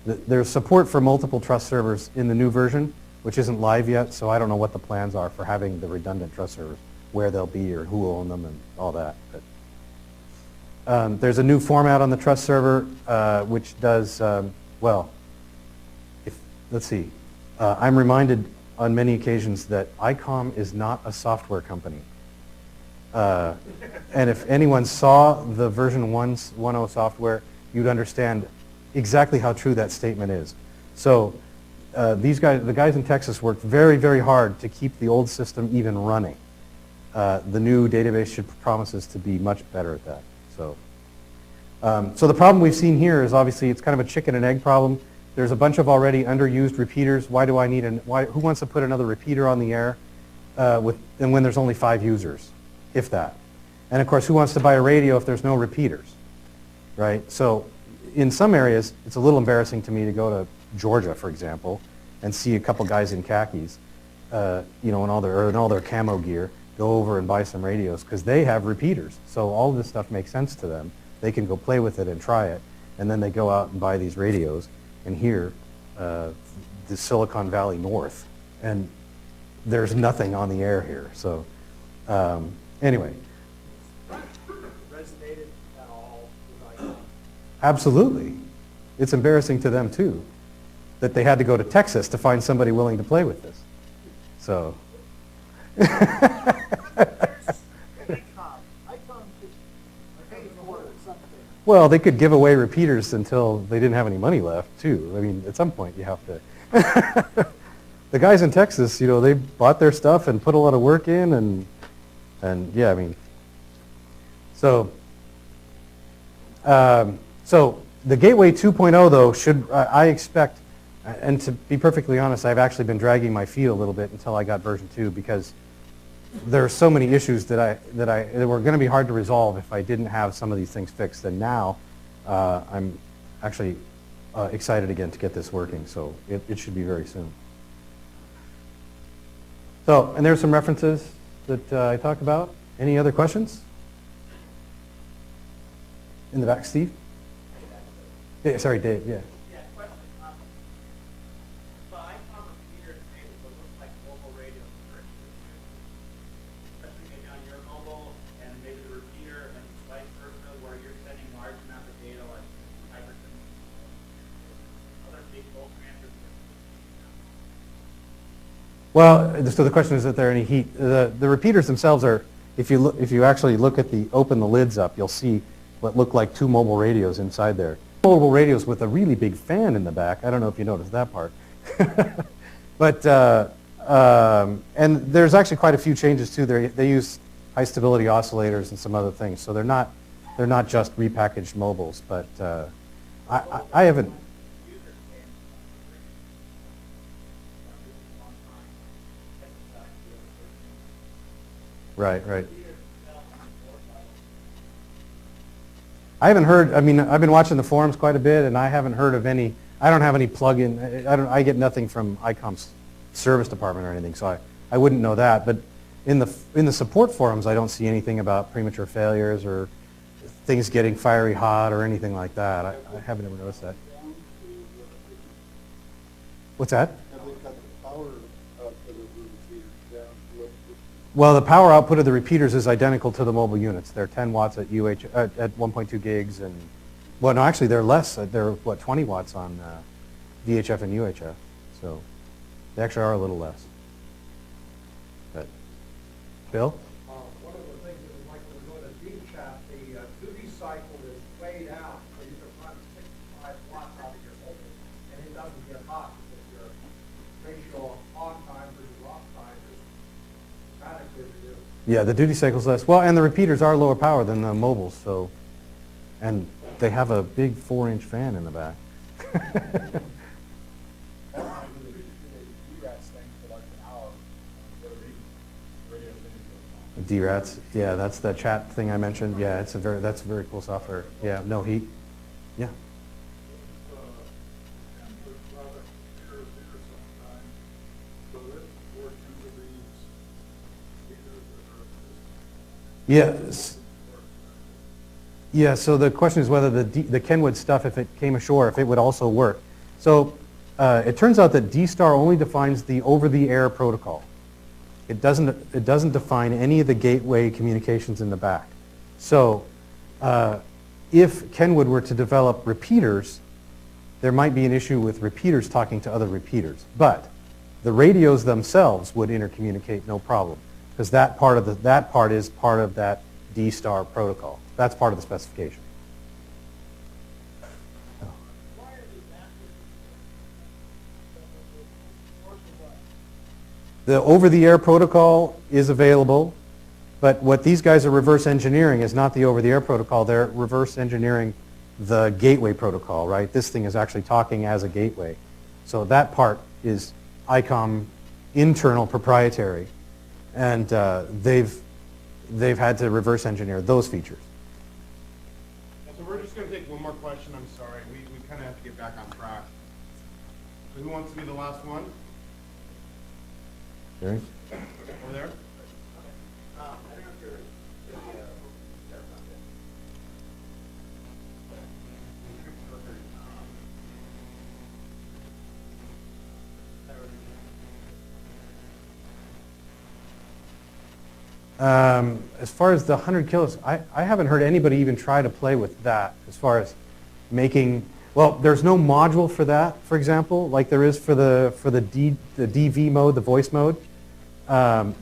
there's support for multiple trust servers in the new version, which isn't live yet, so I don't know what the plans are for having the redundant trust servers, where they'll be or who will own them and all that. But, there's a new format on the trust server, which does, let's see. I'm reminded on many occasions that ICOM is not a software company. And if anyone saw the version 1.0 software, you'd understand exactly how true that statement is. So the guys in Texas worked very, very hard to keep the old system even running. The new database promises to be much better at that. So the problem we've seen here is obviously it's kind of a chicken and egg problem. There's a bunch of already underused repeaters. Why do I need who wants to put another repeater on the air and when there's only 5 users, if that? And of course, who wants to buy a radio if there's no repeaters, right? So in some areas, it's a little embarrassing to me to go to Georgia, for example, and see a couple guys in khakis, in all their camo gear, go over and buy some radios because they have repeaters. So all of this stuff makes sense to them. They can go play with it and try it, and then they go out and buy these radios and hear the Silicon Valley North, and there's nothing on the air here. So anyway. Resonated at all with ICOM? Absolutely. It's embarrassing to them too that they had to go to Texas to find somebody willing to play with this. So. ICOM should pay for something. Well, they could give away repeaters until they didn't have any money left too. I mean, at some point you have to. The guys in Texas, they bought their stuff and put a lot of work in, and yeah, I mean, so the Gateway 2.0 though I expect, and to be perfectly honest, I've actually been dragging my feet a little bit until I got version 2 because there are so many issues that were going to be hard to resolve if I didn't have some of these things fixed. And now I'm actually excited again to get this working. So it should be very soon. So, and there's some references that I talked about. Any other questions? In the back, Steve? Yeah, sorry, Dave. Yeah. Yeah, question. So ICOM repeater table, so it looks like mobile radios, especially maybe on your mobile, and maybe the repeater, and vice versa, where you're sending large amounts of data, like Hyperton, other big bulk transfers. Well, so the question is, that there any heat? The repeaters themselves are, if you actually open the lids up, you'll see what look like 2 mobile radios inside there. Mobile radios with a really big fan in the back. I don't know if you noticed that part. But, and there's actually quite a few changes too. They use high stability oscillators and some other things. So they're not just repackaged mobiles, but I haven't. Right. I haven't heard, I mean, I've been watching the forums quite a bit, and I haven't heard of any, I don't have any plug-in, I get nothing from ICOM's service department or anything, so I wouldn't know that. But in the support forums, I don't see anything about premature failures or things getting fiery hot or anything like that. I haven't ever noticed that. What's that? Have they cut the power output of the repeater down? Well, the power output of the repeaters is identical to the mobile units. They're 10 watts at at 1.2 gigs, and well, no, actually they're less. They're 20 watts on VHF and UHF. So They actually are a little less. But, Bill? One of the things that like when we go to D-chat, the duty cycle is weighed out, so you can run 65 watts out of your mobile, and it doesn't get hot because your ratio of on time versus off time is dramatically reduced. Yeah, the duty cycle's less. Well, and the repeaters are lower power than the mobiles, so, and they have a big 4-inch fan in the back. DRATs, yeah, that's the chat thing I mentioned. Yeah, that's a very cool software. Yeah, no heat. Yeah. Yes. Yeah, so the question is whether the Kenwood stuff, if it came ashore, if it would also work. So it turns out that DSTAR only defines the over-the-air protocol. It doesn't define any of the gateway communications in the back. So if Kenwood were to develop repeaters, there might be an issue with repeaters talking to other repeaters. But the radios themselves would intercommunicate no problem, because that part is part of that DSTAR protocol. That's part of the specification. The over-the-air protocol is available, but what these guys are reverse engineering is not the over-the-air protocol. They're reverse engineering the gateway protocol, right? This thing is actually talking as a gateway. So that part is ICOM internal proprietary, and they've had to reverse engineer those features. So we're just going to take one more question. I'm sorry. We kind of have to get back on track. So who wants to be the last one? Jerry? Over there? As far as the 100 kilos, I haven't heard anybody even try to play with that as far as making, well, there's no module for that, for example, like there is for the DV mode, the voice mode. I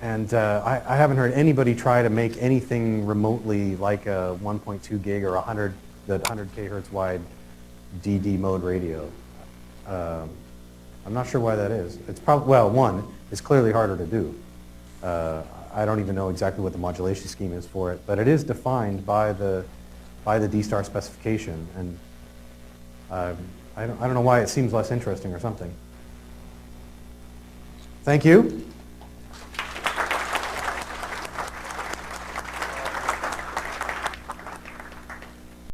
haven't heard anybody try to make anything remotely like a 1.2 gig or 100 kHz wide DD mode radio. I'm not sure why that is. It's probably, well, one, it's clearly harder to do. I don't even know exactly what the modulation scheme is for it, but it is defined by the DSTAR specification, and I don't know why it seems less interesting or something. Thank you.